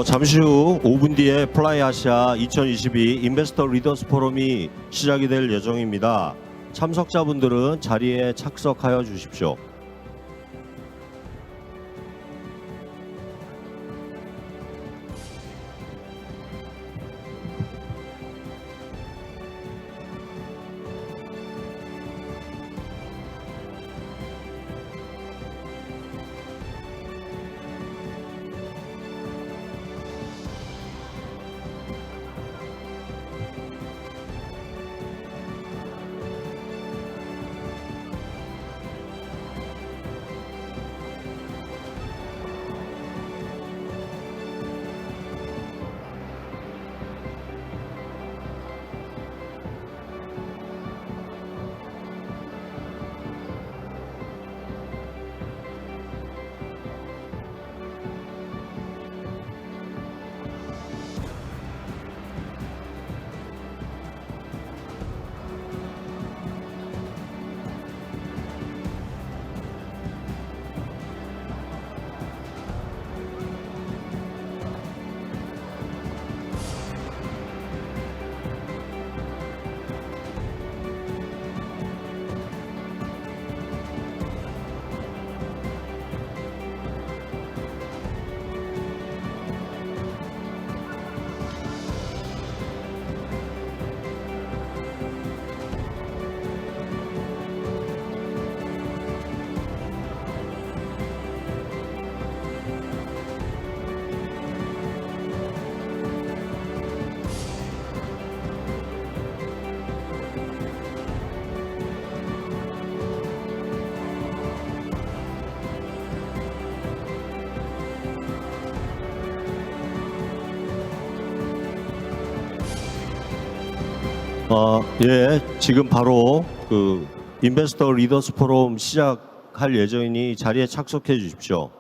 잠시 후 5분 뒤에 플라이 아시아 2022 인베스터 리더스 포럼이 시작이 될 예정입니다. 참석자분들은 자리에 착석하여 주십시오. 지금 바로 인베스터 리더스 포럼 시작할 예정이니 자리에 착석해 주십시오.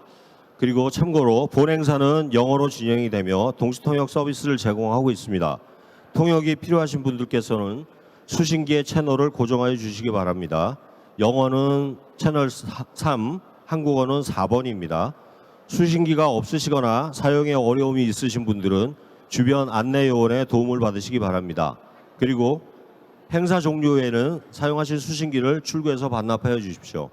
그리고 참고로 본 행사는 영어로 진행이 되며 동시통역 서비스를 제공하고 있습니다. 통역이 필요하신 분들께서는 수신기의 채널을 고정하여 주시기 바랍니다. 영어는 채널 3, 한국어는 4번입니다. 수신기가 없으시거나 사용에 어려움이 있으신 분들은 주변 안내 요원의 도움을 받으시기 바랍니다. 그리고 행사 종료 후에는 사용하실 수신기를 출구에서 반납하여 주십시오.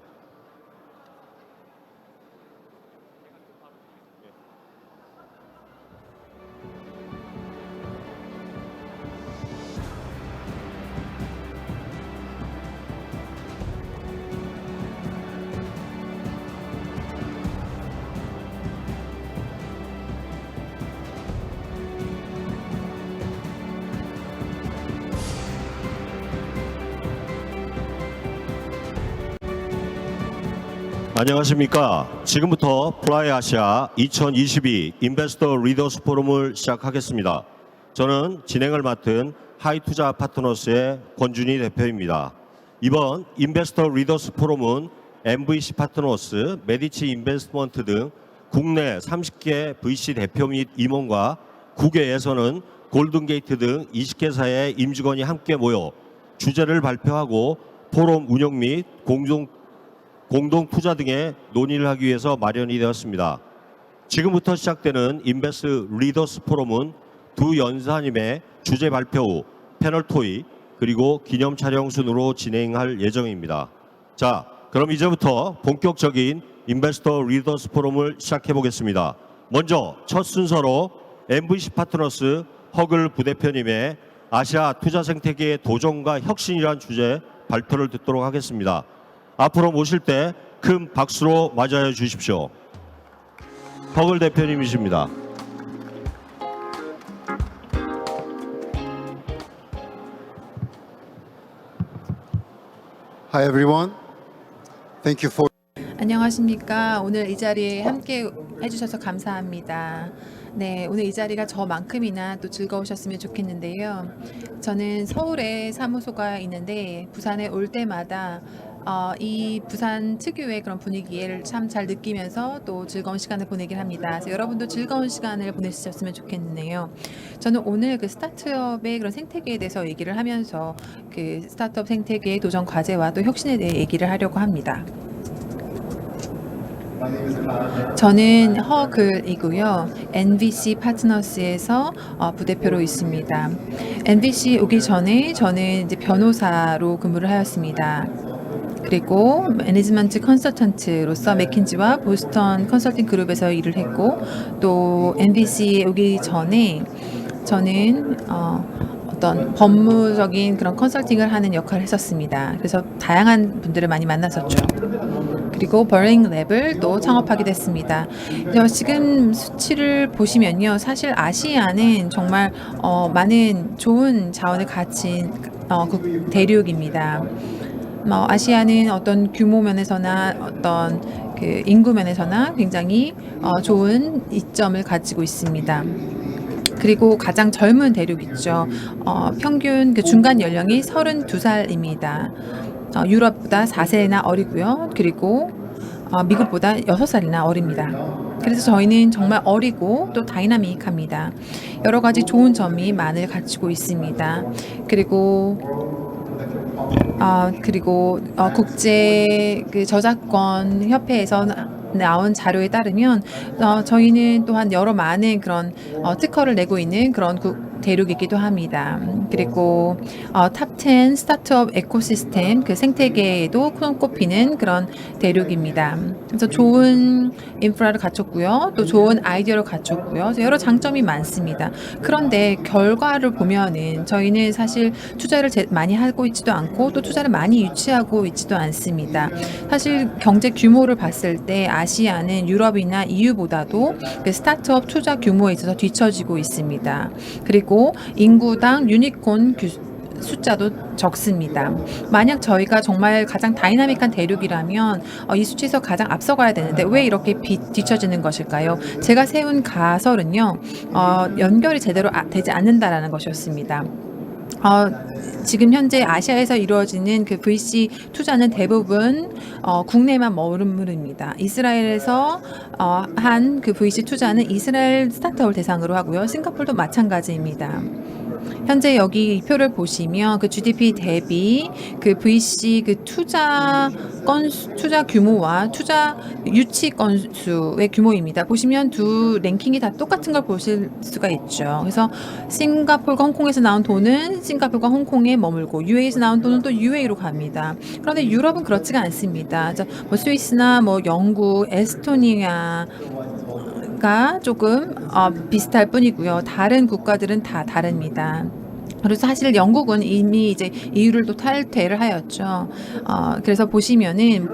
안녕하십니까. 지금부터 플라이 아시아 2022 인베스터 리더스 포럼을 시작하겠습니다. 저는 진행을 맡은 하이투자 파트너스의 권준희 대표입니다. 이번 인베스터 리더스 포럼은 MVC 파트너스, 메디치 인베스트먼트 등 국내 30개 VC 대표 및 임원과 국외에서는 골든게이트 등 20개사의 임직원이 함께 모여 주제를 발표하고 포럼 운영 및 공동 투자 등의 논의를 하기 위해서 마련이 되었습니다. 지금부터 시작되는 인베스트 리더스 포럼은 두 연사님의 주제 발표 후 패널 토의 그리고 기념 촬영 순으로 진행할 예정입니다. 자, 그럼 이제부터 본격적인 인베스터 리더스 포럼을 시작해 보겠습니다. 먼저 첫 순서로 MVC 파트너스 허글 부대표님의 아시아 투자 생태계의 도전과 혁신이란 주제 발표를 듣도록 하겠습니다. 앞으로 모실 때 큰 박수로 맞이해 주십시오. 허글 대표님이십니다. Hi everyone. Thank you for 안녕하십니까. 오늘 이 자리에 함께 해주셔서 감사합니다. 네, 오늘 이 자리가 저만큼이나 또 즐거우셨으면 좋겠는데요. 저는 서울에 사무소가 있는데 부산에 올 때마다 이 부산 특유의 그런 분위기를 참 잘 느끼면서 또 즐거운 시간을 보내긴 합니다. 그래서 여러분도 즐거운 시간을 보내셨으면 좋겠네요. 저는 오늘 그 스타트업의 그런 생태계에 대해서 얘기를 하면서 그 스타트업 생태계의 도전 과제와 또 혁신에 대해 얘기를 하려고 합니다. 저는 허글이고요. NBC 파트너스에서 부대표로 있습니다. NBC 오기 전에 저는 이제 변호사로 근무를 하였습니다. 그리고 매니지먼트 컨설턴트로서 맥킨지와 보스턴 컨설팅 그룹에서 일을 했고, 또 NBC에 오기 전에 저는 어떤 법무적인 그런 컨설팅을 하는 역할을 했었습니다. 그래서 다양한 분들을 많이 만났었죠. 그리고 버링 랩을 또 창업하게 됐습니다. 지금 수치를 보시면요, 사실 아시아는 정말 많은 좋은 자원을 갖춘 대륙입니다. 아시아는 어떤 규모 면에서나 어떤 그 인구 면에서나 굉장히 좋은 이점을 가지고 있습니다. 그리고 가장 젊은 대륙이죠. 평균 그 중간 연령이 32살입니다. 유럽보다 4세나 어리고요. 그리고 미국보다 6살이나 어립니다. 그래서 저희는 정말 어리고 또 다이나믹합니다. 여러 가지 좋은 점이 많이 갖추고 있습니다. 그리고 국제 그 저작권 협회에서 나온 자료에 따르면 저희는 또한 여러 많은 그런 특허를 내고 있는 그런 대륙이기도 합니다. 그리고 탑10 스타트업 에코시스템 그 생태계에도 손꼽히는 그런 대륙입니다. 그래서 좋은 인프라를 갖췄고요. 또 좋은 아이디어를 갖췄고요. 그래서 여러 장점이 많습니다. 그런데 결과를 보면은 저희는 사실 투자를 많이 하고 있지도 않고 또 투자를 많이 유치하고 있지도 않습니다. 사실 경제 규모를 봤을 때 아시아는 유럽이나 EU보다도 그 스타트업 투자 규모에 있어서 뒤처지고 있습니다. 그리고 인구당 유니콘 숫자도 적습니다. 만약 저희가 정말 가장 다이나믹한 대륙이라면 이 수치에서 가장 앞서가야 되는데 왜 이렇게 뒤처지는 것일까요? 제가 세운 가설은요, 연결이 제대로 되지 않는다라는 것이었습니다. 지금 현재 아시아에서 이루어지는 그 VC 투자는 대부분 국내만 머무릅니다. 이스라엘에서 한 그 VC 투자는 이스라엘 스타트업을 대상으로 하고요. 싱가포르도 마찬가지입니다. 현재 여기 이 표를 보시면 그 GDP 대비 그 VC 그 투자 규모와 투자 유치 건수의 규모입니다. 보시면 두 랭킹이 다 똑같은 걸 보실 수가 있죠. 그래서 싱가포르과 홍콩에서 나온 돈은 싱가포르과 홍콩에 머물고 UAE에서 나온 돈은 또 UAE로 갑니다. 그런데 유럽은 그렇지가 않습니다. 뭐 스위스나 뭐 영국, 에스토니아 가 조금 비슷할 뿐이고요. 다른 국가들은 다 다릅니다. 그래서 사실 영국은 이미 이제 EU를 또 탈퇴를 하였죠. 그래서 보시면은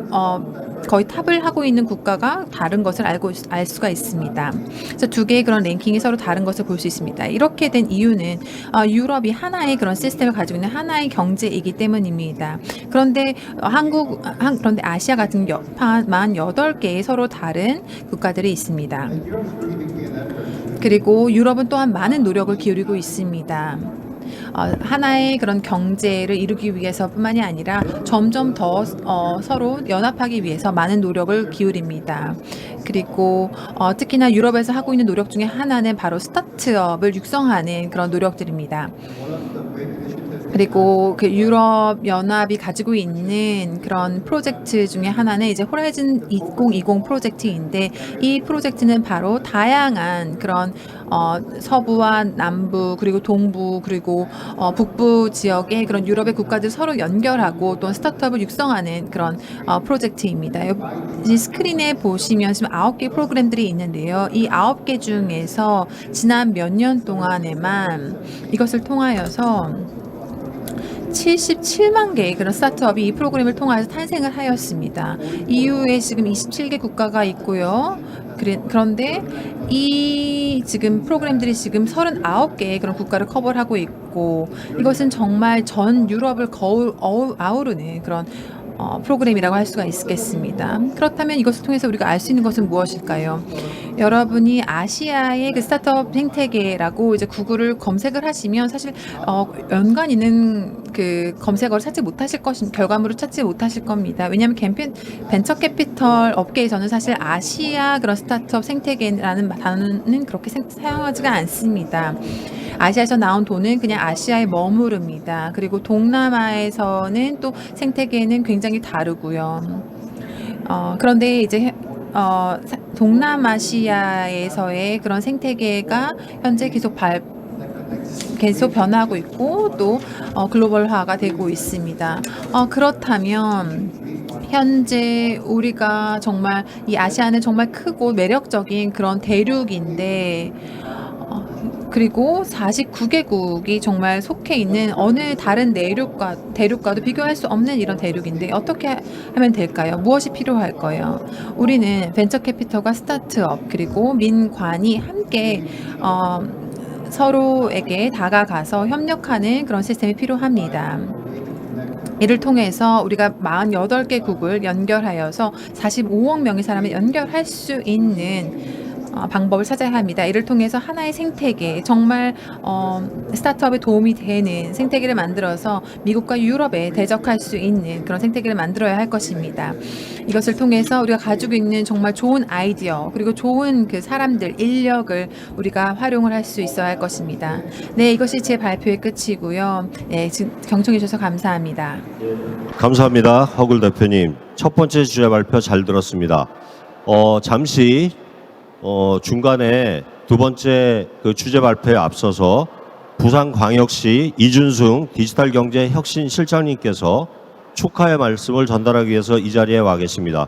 거의 탑을 하고 있는 국가가 다른 것을 알 수가 있습니다. 그래서 두 개의 그런 랭킹이 서로 다른 것을 볼 수 있습니다. 이렇게 된 이유는 유럽이 하나의 그런 시스템을 가지고 있는 하나의 경제이기 때문입니다. 그런데 그런데 아시아 같은 만 8개의 서로 다른 국가들이 있습니다. 그리고 유럽은 또한 많은 노력을 기울이고 있습니다. 하나의 그런 경제를 이루기 위해서뿐만이 아니라 점점 더 서로 연합하기 위해서 많은 노력을 기울입니다. 그리고 특히나 유럽에서 하고 있는 노력 중에 하나는 바로 스타트업을 육성하는 그런 노력들입니다. 그리고 그 유럽 연합이 가지고 있는 그런 프로젝트 중에 하나는 이제 호라이즌 2020 프로젝트인데, 이 프로젝트는 바로 다양한 그런 서부와 남부 그리고 동부 그리고 북부 지역의 그런 유럽의 국가들 서로 연결하고 또 스타트업을 육성하는 그런 프로젝트입니다. 이 스크린에 보시면 지금 9개 프로그램들이 있는데요. 이 9개 중에서 지난 몇 년 동안에만 이것을 통하여서 77만 개의 그런 스타트업이 이 프로그램을 통해서 탄생을 하였습니다. EU에 지금 27개 국가가 있고요. 그런데 이 지금 프로그램들이 지금 39개의 그런 국가를 커버를 하고 있고, 이것은 정말 전 유럽을 아우르는 그런 프로그램이라고 할 수가 있겠습니다. 그렇다면 이것을 통해서 우리가 알 수 있는 것은 무엇일까요? 여러분이 아시아의 그 스타트업 생태계라고 이제 구글을 검색을 하시면 사실 연관 있는 그 검색어를 찾지 못하실 결과물을 찾지 못하실 겁니다. 왜냐하면 벤처 캐피털 업계에서는 사실 아시아 그런 스타트업 생태계라는 단어는 그렇게 사용하지가 않습니다. 아시아에서 나온 돈은 그냥 아시아에 머무릅니다. 그리고 동남아에서는 또 생태계는 굉장히 다르고요. 그런데 이제 동남아시아에서의 그런 생태계가 현재 계속 변하고 있고 또 글로벌화가 되고 있습니다. 그렇다면 현재 우리가 정말 이 아시아는 정말 크고 매력적인 그런 대륙인데 그리고 49개국이 정말 속해 있는 어느 다른 대륙과도 비교할 수 없는 이런 대륙인데 어떻게 하면 될까요? 무엇이 필요할까요? 우리는 벤처 캐피털과 스타트업 그리고 민관이 함께 서로에게 다가가서 협력하는 그런 시스템이 필요합니다. 이를 통해서 우리가 48개국을 연결하여서 45억 명의 사람을 연결할 수 있는 방법을 찾아야 합니다. 이를 통해서 하나의 생태계, 정말 스타트업에 도움이 되는 생태계를 만들어서 미국과 유럽에 대적할 수 있는 그런 생태계를 만들어야 할 것입니다. 이것을 통해서 우리가 가지고 있는 정말 좋은 아이디어 그리고 좋은 그 사람들, 인력을 우리가 활용을 할 수 있어야 할 것입니다. 네, 이것이 제 발표의 끝이고요. 네, 경청해 주셔서 감사합니다. 감사합니다. 허글 대표님. 첫 번째 주제 발표 잘 들었습니다. 잠시 중간에 두 번째 그 주제 발표에 앞서서 부산광역시 이준승 디지털경제혁신실장님께서 축하의 말씀을 전달하기 위해서 이 자리에 와 계십니다.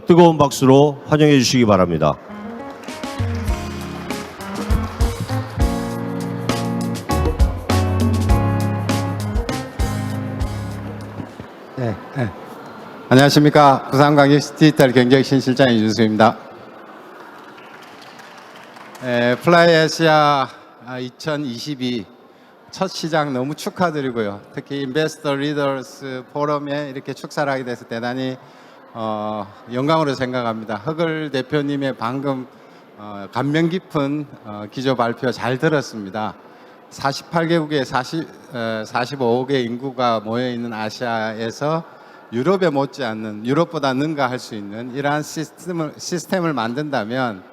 뜨거운 박수로 환영해 주시기 바랍니다. 네. 안녕하십니까. 부산광역시 디지털경제혁신실장 이준수입니다. 플라이 아시아 2022 첫 시작 너무 축하드리고요. 특히 인베스터 리더스 포럼에 이렇게 축사를 하게 돼서 대단히 영광으로 생각합니다. 허글 대표님의 방금 감명 깊은 기조 발표 잘 들었습니다. 48개국의 45억의 인구가 모여 있는 아시아에서 유럽에 못지않는, 유럽보다 능가할 수 있는 이러한 시스템을 만든다면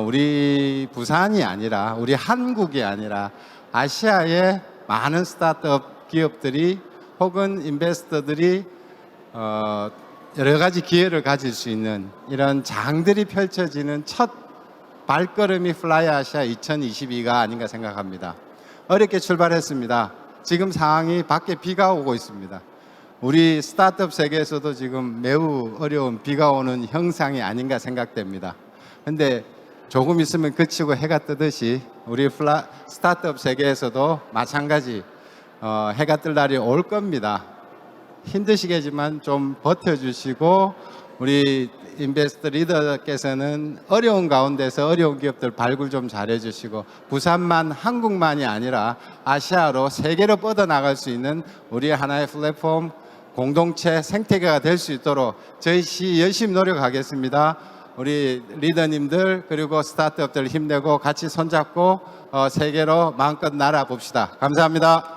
우리 부산이 아니라, 우리 한국이 아니라 아시아의 많은 스타트업 기업들이 혹은 인베스터들이 여러 가지 기회를 가질 수 있는 이런 장들이 펼쳐지는 첫 발걸음이 플라이 아시아 2022가 아닌가 생각합니다. 어렵게 출발했습니다. 지금 상황이 밖에 비가 오고 있습니다. 우리 스타트업 세계에서도 지금 매우 어려운 비가 오는 형상이 아닌가 생각됩니다. 근데 조금 있으면 그치고 해가 뜨듯이 우리 스타트업 세계에서도 마찬가지 해가 뜰 날이 올 겁니다. 힘드시겠지만 좀 버텨주시고 우리 인베스터 리더께서는 어려운 가운데서 어려운 기업들 발굴 좀 잘해주시고 부산만 한국만이 아니라 아시아로 세계로 뻗어나갈 수 있는 우리 하나의 플랫폼 공동체 생태계가 될 수 있도록 저희 시 열심히 노력하겠습니다. 우리 리더님들 그리고 스타트업들 힘내고 같이 손잡고 세계로 마음껏 날아봅시다. 감사합니다.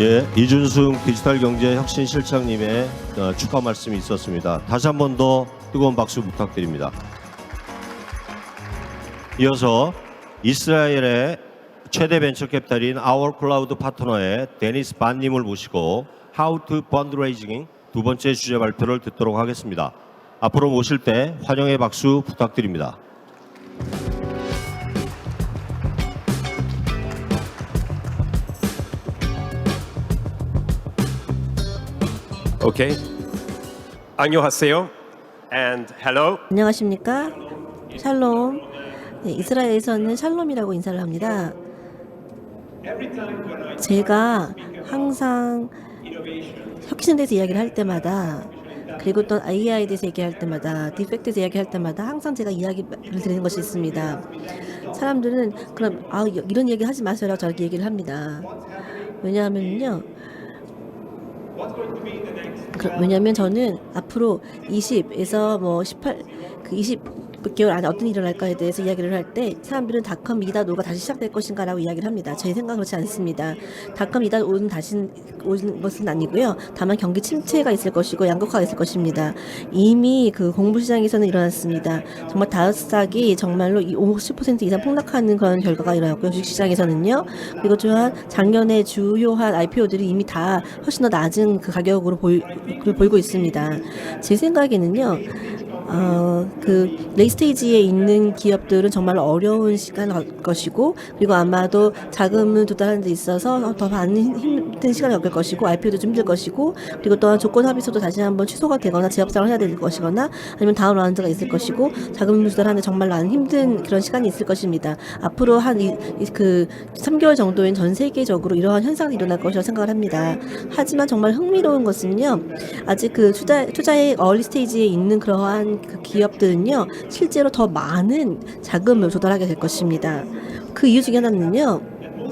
예, 이준승 디지털경제혁신실장님의 축하 말씀이 있었습니다. 다시 한 번 더 뜨거운 박수 부탁드립니다. 이어서 이스라엘의 최대 벤처캐피탈인 Our Cloud 파트너의 데니스 반님을 모시고 How to Fundraising 두 번째 주제 발표를 듣도록 하겠습니다. 앞으로 모실 때 환영의 박수 부탁드립니다. Okay. 안녕하세요 and hello. 안녕하십니까? 샬롬. 네, 이스라엘에서는 샬롬이라고 인사를 합니다. 제가 항상 혁신에 대해서 이야기를 할 때마다 그리고 또 AI에 대해서 얘기할 때마다 디펙트에 대해서 이야기할 때마다 항상 제가 이야기를 드리는 것이 있습니다. 사람들은 그럼 이런 얘기 하지 마세요라고 저렇게 얘기를 합니다. 왜냐하면요. 왜냐하면 저는 앞으로 20에서 뭐 18, 그 20 몇 개월 안에 어떤 일이 일어날까에 대해서 이야기를 할 때 사람들은 닷컴 이다 노가 다시 시작될 것인가라고 이야기를 합니다. 제 생각은 그렇지 않습니다. 닷컴 이다 오는 다시 오는 것은 아니고요. 다만 경기 침체가 있을 것이고 양극화가 있을 것입니다. 이미 그 공부 시장에서는 일어났습니다. 정말 다스닥이 정말로 50% 이상 폭락하는 그런 결과가 일어났고요. 주식시장에서는요. 그리고 또한 작년에 주요한 IPO들이 이미 다 훨씬 더 낮은 그 가격으로 보이고 있습니다. 제 생각에는요. 그 레이 스테이지에 있는 기업들은 정말 어려운 시간을 겪을 것이고, 그리고 아마도 자금을 조달하는 데 있어서 더 많은 힘든 시간을 겪을 것이고, IPO도 좀 힘들 것이고, 그리고 또한 조건 합의서도 다시 한번 취소가 되거나 재협상을 해야 될 것이거나, 아니면 다음 라운드가 있을 것이고, 자금을 조달하는 데 정말 많은 힘든 그런 시간이 있을 것입니다. 앞으로 한 그 3개월 정도엔 전 세계적으로 이러한 현상이 일어날 것이라고 생각을 합니다. 하지만 정말 흥미로운 것은요, 아직 그 투자의 얼리 스테이지에 있는 그러한 그 기업들은요, 실제로 더 많은 자금을 조달하게 될 것입니다. 그 이유 중에 하나는요,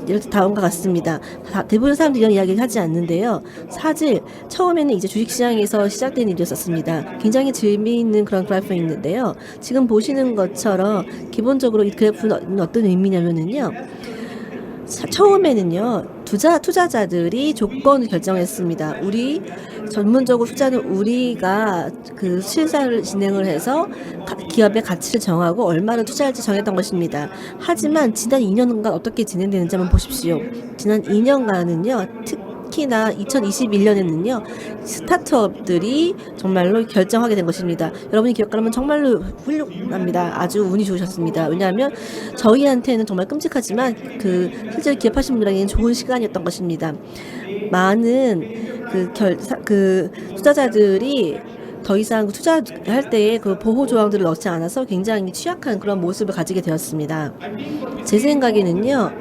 이렇게 다음과 같습니다. 대부분 사람들이 이런 이야기를 하지 않는데요. 사실 처음에는 이제 주식시장에서 시작된 일이었습니다. 굉장히 재미있는 그런 그래프가 있는데요. 지금 보시는 것처럼 기본적으로 이 그래프는 어떤 의미냐면요. 처음에는요, 투자자들이 조건을 결정했습니다. 우리 전문적으로 투자는 우리가 그 실사를 진행을 해서 기업의 가치를 정하고 얼마를 투자할지 정했던 것입니다. 하지만 지난 2년간 어떻게 진행되는지 한번 보십시오. 지난 2년간은요, 특히나 2021년에는요, 스타트업들이 정말로 결정하게 된 것입니다. 여러분이 기억하면 정말로 훌륭합니다. 아주 운이 좋으셨습니다. 왜냐하면 저희한테는 정말 끔찍하지만 그 실제 기업하신 분들에게는 좋은 시간이었던 것입니다. 많은 그 투자자들이 더 이상 투자할 때에 그 보호 조항들을 넣지 않아서 굉장히 취약한 그런 모습을 가지게 되었습니다. 제 생각에는요,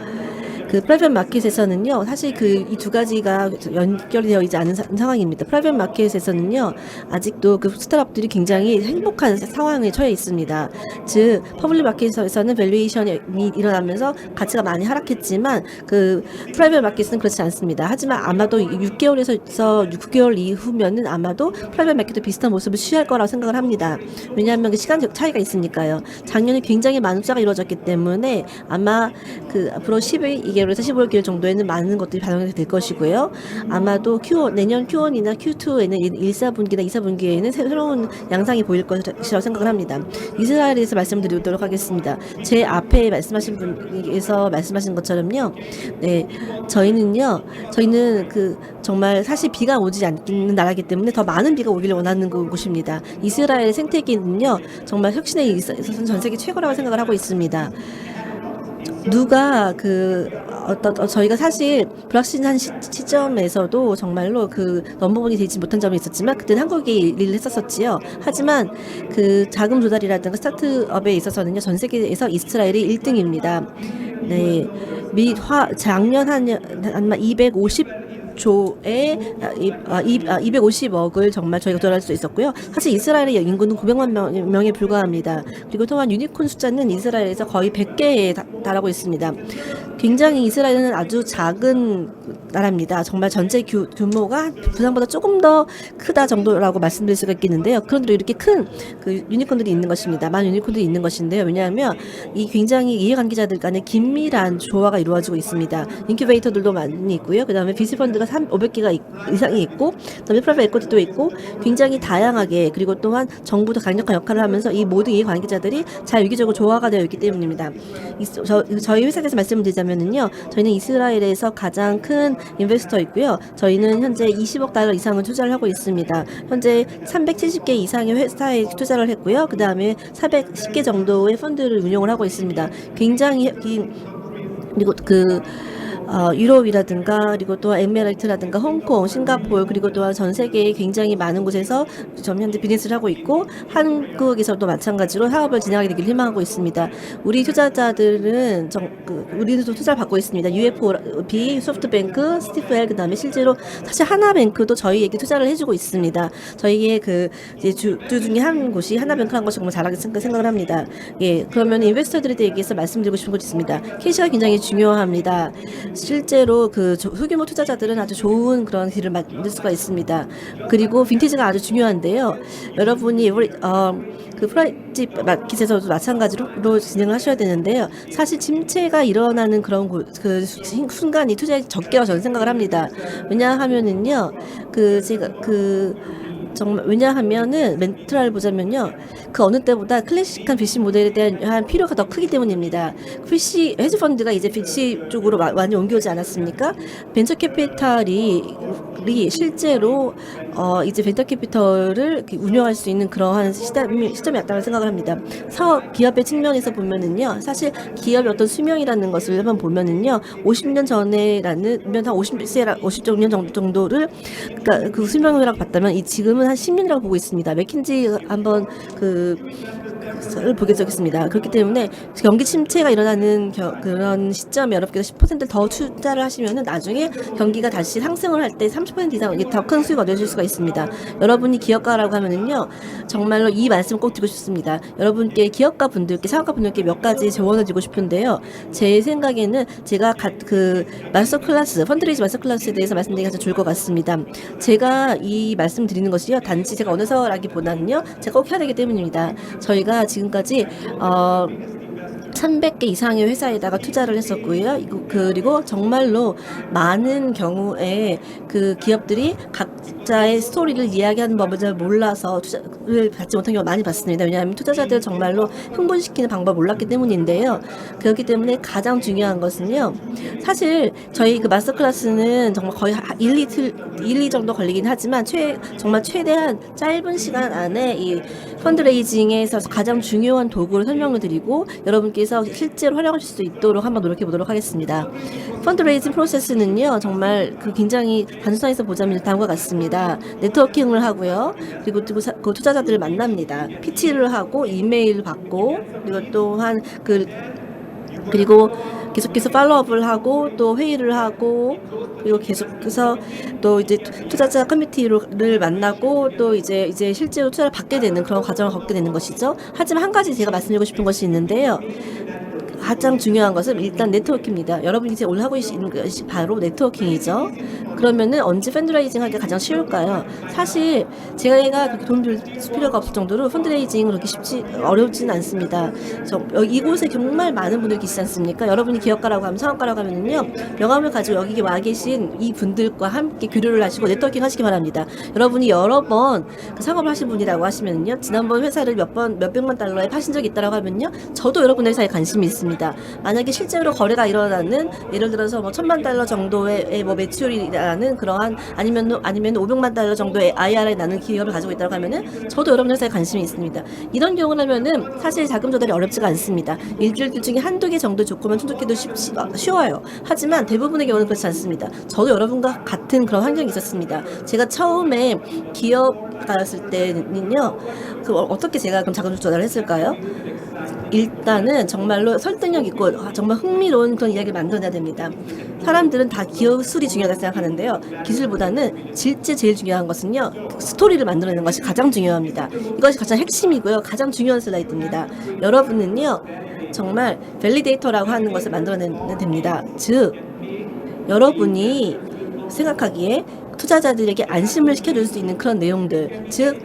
그 프라이빗 마켓에서는요, 사실 그 이 두 가지가 연결이 되어 있지 않은 상황입니다. 프라이빗 마켓에서는요, 아직도 그 스타트업들이 굉장히 행복한 상황에 처해 있습니다. 즉, 퍼블릭 마켓에서는 밸류에이션이 일어나면서 가치가 많이 하락했지만, 그 프라이빗 마켓은 그렇지 않습니다. 하지만 아마도 6개월에서 9개월 이후면은 아마도 프라이빗 마켓도 비슷한 모습을 취할 거라고 생각을 합니다. 왜냐하면 그 시간적 차이가 있으니까요. 작년에 굉장히 많은 투자가 이루어졌기 때문에 아마 그 앞으로 12개월에서 15개월 정도에는 많은 것들이 반영이 될 것이고요. 아마도 내년 Q1이나 Q2에는 1사분기나 2사분기에는 새로운 양상이 보일 것이라고 생각을 합니다. 이스라엘에서 말씀드리도록 하겠습니다. 제 앞에 말씀하신 분께서 말씀하신 것처럼요. 네, 저희는 그 정말 사실 비가 오지 않는 나라이기 때문에 더 많은 비가 오기를 원하는 곳입니다. 이스라엘 생태계는요, 정말 혁신에 있어서는 전 세계 최고라고 생각을 하고 있습니다. 누가 저희가 사실 불확실한 시점에서도 정말로 그 넘버원이 되지 못한 점이 있었지만 그때는 한국이 일을 했었지요. 하지만 그 자금 조달이라든가 스타트업에 있어서는요, 전 세계에서 이스라엘이 1등입니다. 네, 작년 아마 250억을 정말 저희가 조달할 수 있었고요. 사실 이스라엘의 인구는 900만 명에 불과합니다. 그리고 또한 유니콘 숫자는 이스라엘에서 거의 100개에 달하고 있습니다. 굉장히 이스라엘은 아주 작은 나라입니다. 정말 전체 규모가 부산보다 조금 더 크다 정도라고 말씀드릴 수가 있겠는데요. 그런데도 이렇게 큰 그 유니콘들이 있는 것입니다. 많은 유니콘들이 있는 것인데요. 왜냐하면 이 굉장히 이해관계자들 간의 긴밀한 조화가 이루어지고 있습니다. 인큐베이터들도 많이 있고요. 그 다음에 VC펀드가 500개가 이상이 있고, 그다음에 프라이빗 에코티도 있고, 굉장히 다양하게, 그리고 또한 정부도 강력한 역할을 하면서 이 모든 이해관계자들이 잘 유기적으로 조화가 되어 있기 때문입니다. 저희 회사에서 말씀을 드리자면은요, 저희는 이스라엘에서 가장 큰 인베스터 있고요. 저희는 현재 20억 달러 이상을 투자를 하고 있습니다. 현재 370개 이상의 회사에 투자를 했고요. 그 다음에 410개 정도의 펀드를 운용을 하고 있습니다. 굉장히 그리고 유럽이라든가, 그리고 또 에미레이트라든가 홍콩, 싱가포르, 그리고 또한 전 세계에 굉장히 많은 곳에서 현재 비즈니스를 하고 있고, 한국에서도 마찬가지로 사업을 진행하게 되길 희망하고 있습니다. 우리 투자자들은 우리도 투자를 받고 있습니다. UFB, 소프트뱅크, 스티프엘, 그다음에 실제로 사실 하나뱅크도 저희에게 투자를 해주고 있습니다. 저희의 이제 주 중에 한 곳이 하나뱅크라는 것이 정말 잘하게 생각을 합니다. 예, 그러면 인베스터들에 대해서 말씀드리고 싶은 것이 있습니다. 캐시가 굉장히 중요합니다. 실제로 그 소규모 투자자들은 아주 좋은 그런 딜을 만들 수가 있습니다. 그리고 빈티지가 아주 중요한데요. 여러분이 그 프라이지 마켓에서도 마찬가지로 진행을 하셔야 되는데요. 사실 침체가 일어나는 그런 그 순간이 투자에 적게라고 저는 생각을 합니다. 왜냐하면은요, 왜냐하면은 멘트를 보자면요, 그 어느 때보다 클래식한 VC 모델에 대한 필요가 더 크기 때문입니다. VC 헤지 펀드가 이제 VC 쪽으로 많이 옮겨오지 않았습니까? 벤처 캐피탈이 실제로 이제 벤처 캐피털을 운영할 수 있는 그러한 시점이 왔다고 생각을 합니다. 사업 기업의 측면에서 보면은요, 사실 기업의 어떤 수명이라는 것을 한번 보면은요, 50년 전에라는 한 50년 정도를 그러니까 그 수명이라고 봤다면 지금은 한 10년이라고 보고 있습니다. 맥킨지 한번 를 보게 적겠습니다. 그렇기 때문에 경기 침체가 일어나는 그런 시점에 여러분께서 10%를 더 투자를 하시면은 나중에 경기가 다시 상승을 할 때 30% 이상 더 큰 수익을 얻으실 수가 있습니다. 여러분이 기업가라고 하면은요, 정말로 이 말씀 꼭 드리고 싶습니다. 여러분께 기업가 분들께 사업가 분들께 몇 가지 조언을 드리고 싶은데요. 제 생각에는 제가 그 마스터 클래스 펀드레이즈 마스터 클래스에 대해서 말씀드리기가 좀 좋을 것 같습니다. 제가 이 말씀 드리는 것이요, 단지 제가 어느서라기보다는요, 제가 꼭 해야 되기 때문입니다. 저희가 지금까지 300개 이상의 회사에다가 투자를 했었고요. 그리고 정말로 많은 경우에 그 기업들이 각자의 스토리를 이야기하는 법을 잘 몰라서 투자를 받지 못한 경우가 많이 봤습니다. 왜냐하면 투자자들 정말로 흥분시키는 방법을 몰랐기 때문인데요. 그렇기 때문에 가장 중요한 것은요, 사실 저희 그 마스터 클래스는 정말 거의 1, 2 정도 걸리긴 하지만 정말 최대한 짧은 시간 안에 이 펀드레이징에서 가장 중요한 도구를 설명을 드리고 여러분께서 실제로 활용하실 수 있도록 한번 노력해 보도록 하겠습니다. 펀드레이징 프로세스는요, 정말 굉장히 단순화해서 보자면 다음과 같습니다. 네트워킹을 하고요. 그리고 그 투자자들을 만납니다. PT를 하고 이메일을 받고, 그리고 또한 그리고 계속해서 팔로업을 하고 또 회의를 하고, 그리고 계속해서 또 이제 투자자 커뮤니티를 만나고 또 이제 실제로 투자를 받게 되는 그런 과정을 겪게 되는 것이죠. 하지만 한 가지 제가 말씀드리고 싶은 것이 있는데요. 가장 중요한 것은 일단 네트워킹입니다. 여러분이 이제 오늘 하고 있는 것이 바로 네트워킹이죠. 그러면은 언제 펀드레이징 하기가 가장 쉬울까요? 사실 제가 그렇게 돈 들 필요가 없을 정도로 펀드레이징 그렇게 어렵지는 않습니다. 이곳에 정말 많은 분들이 계시지 않습니까? 여러분이 기업가라고 하면, 사업가라고 하면은요, 명함을 가지고 여기 와 계신 이 분들과 함께 교류를 하시고 네트워킹 하시기 바랍니다. 여러분이 여러 번 그 상업을 하신 분이라고 하시면은요, 지난번 회사를 몇백만 달러에 파신 적이 있다라고 하면요, 저도 여러분 회사에 관심이 있습니다. 만약에 실제로 거래가 일어나는, 예를 들어서 뭐 1,000만 달러 정도의 뭐 매출이 나는 그러한 아니면 500만 달러 정도의 IR이 나는 기업을 가지고 있다고 하면은 저도 여러분 회사에 관심이 있습니다. 이런 경우라면은 사실 자금 조달이 어렵지가 않습니다. 일주일 중에 한두 개 정도 조건만 충족해도 쉬워요. 하지만 대부분의 경우는 그렇지 않습니다. 저도 여러분과 같은 그런 환경이 있었습니다. 제가 처음에 기업가였을 때는요, 어떻게 제가 그럼 자금 조달을 했을까요? 일단은 정말로 설득력 있고 정말 흥미로운 그런 이야기를 만들어내야 됩니다. 사람들은 다 기술이 중요하다고 생각하는데요. 기술보다는 제일 중요한 것은요, 스토리를 만들어내는 것이 가장 중요합니다. 이것이 가장 핵심이고요. 가장 중요한 슬라이드입니다. 여러분은요, 정말 밸리데이터라고 하는 것을 만들어내면 됩니다. 즉, 여러분이 생각하기에 투자자들에게 안심을 시켜줄 수 있는 그런 내용들, 즉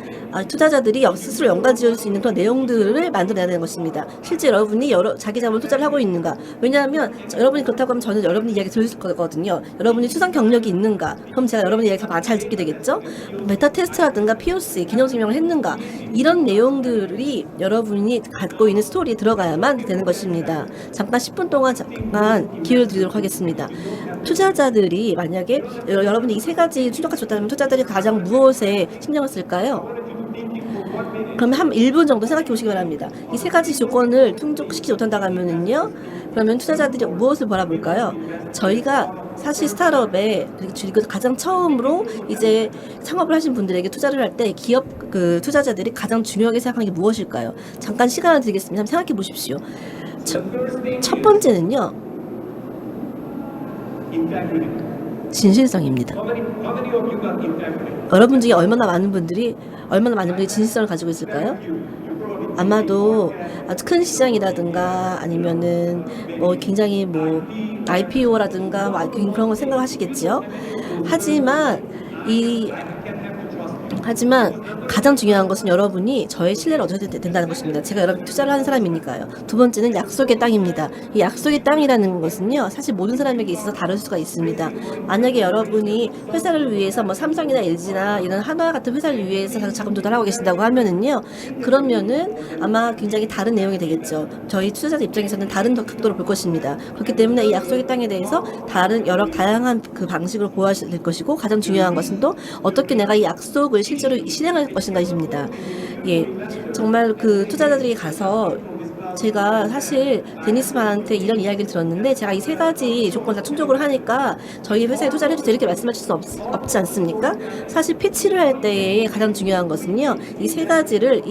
투자자들이 스스로 연관 지을 수 있는 그런 내용들을 만들어내야 되는 것입니다. 실제 여러분이 자기 자본 투자를 하고 있는가? 왜냐하면 여러분이 그렇다고 하면 저는 여러분의 이야기 들을 거거든요. 여러분이 추상 경력이 있는가? 그럼 제가 여러분의 이야기 잘 듣게 되겠죠? 베타 테스트라든가 POC, 기념 증명을 했는가? 이런 내용들이 여러분이 갖고 있는 스토리에 들어가야만 되는 것입니다. 잠깐 10분 동안 기회를 드리도록 하겠습니다. 투자자들이 만약에 여러분이 이 세 가지 충족하지 못하면 투자자들이 가장 무엇에 신경을 쓸까요? 그러면 한 1분 정도 생각해 보시기 바랍니다. 이 세 가지 조건을 충족시키지 못한다고 하면은요, 그러면 투자자들이 무엇을 바라볼까요? 저희가 사실 스타트업에 그리고 가장 처음으로 이제 창업을 하신 분들에게 투자를 할 때 기업 투자자들이 가장 중요하게 생각하는 게 무엇일까요? 잠깐 시간을 드리겠습니다. 한번 생각해 보십시오. 첫 번째는요, 진실성입니다. 여러분 중에 얼마나 많은 분들이 진실성을 가지고 있을까요? 아마도 아주 큰 시장이라든가 아니면은 뭐 굉장히 뭐 IPO라든가 뭐 그런 거 생각하시겠지요. 하지만 가장 중요한 것은 여러분이 저의 신뢰를 얻어야 된다는 것입니다. 제가 여러분 투자를 하는 사람이니까요. 두 번째는 약속의 땅입니다. 이 약속의 땅이라는 것은요, 사실 모든 사람에게 있어서 다를 수가 있습니다. 만약에 여러분이 회사를 위해서 뭐 삼성이나 LG나 이런 한화 같은 회사를 위해서 자금 조달하고 계신다고 하면은요, 그러면은 아마 굉장히 다른 내용이 되겠죠. 저희 투자자 입장에서는 다른 각도로 볼 것입니다. 그렇기 때문에 이 약속의 땅에 대해서 여러 다양한 그 방식으로 보아야 될 것이고, 가장 중요한 것은 또 어떻게 내가 이 약속을 실제로 실행할 것인가입니다. 예, 정말 그 투자자들이 가서 제가 사실 데니스 반한테 이런 이야기를 들었는데, 제가 이 세 가지 조건을 다 충족을 하니까 저희 회사에 투자를 해주세요 이렇게 말씀하실 수 없지 않습니까? 사실 피치를 할 때에 가장 중요한 것은요, 이 세 가지를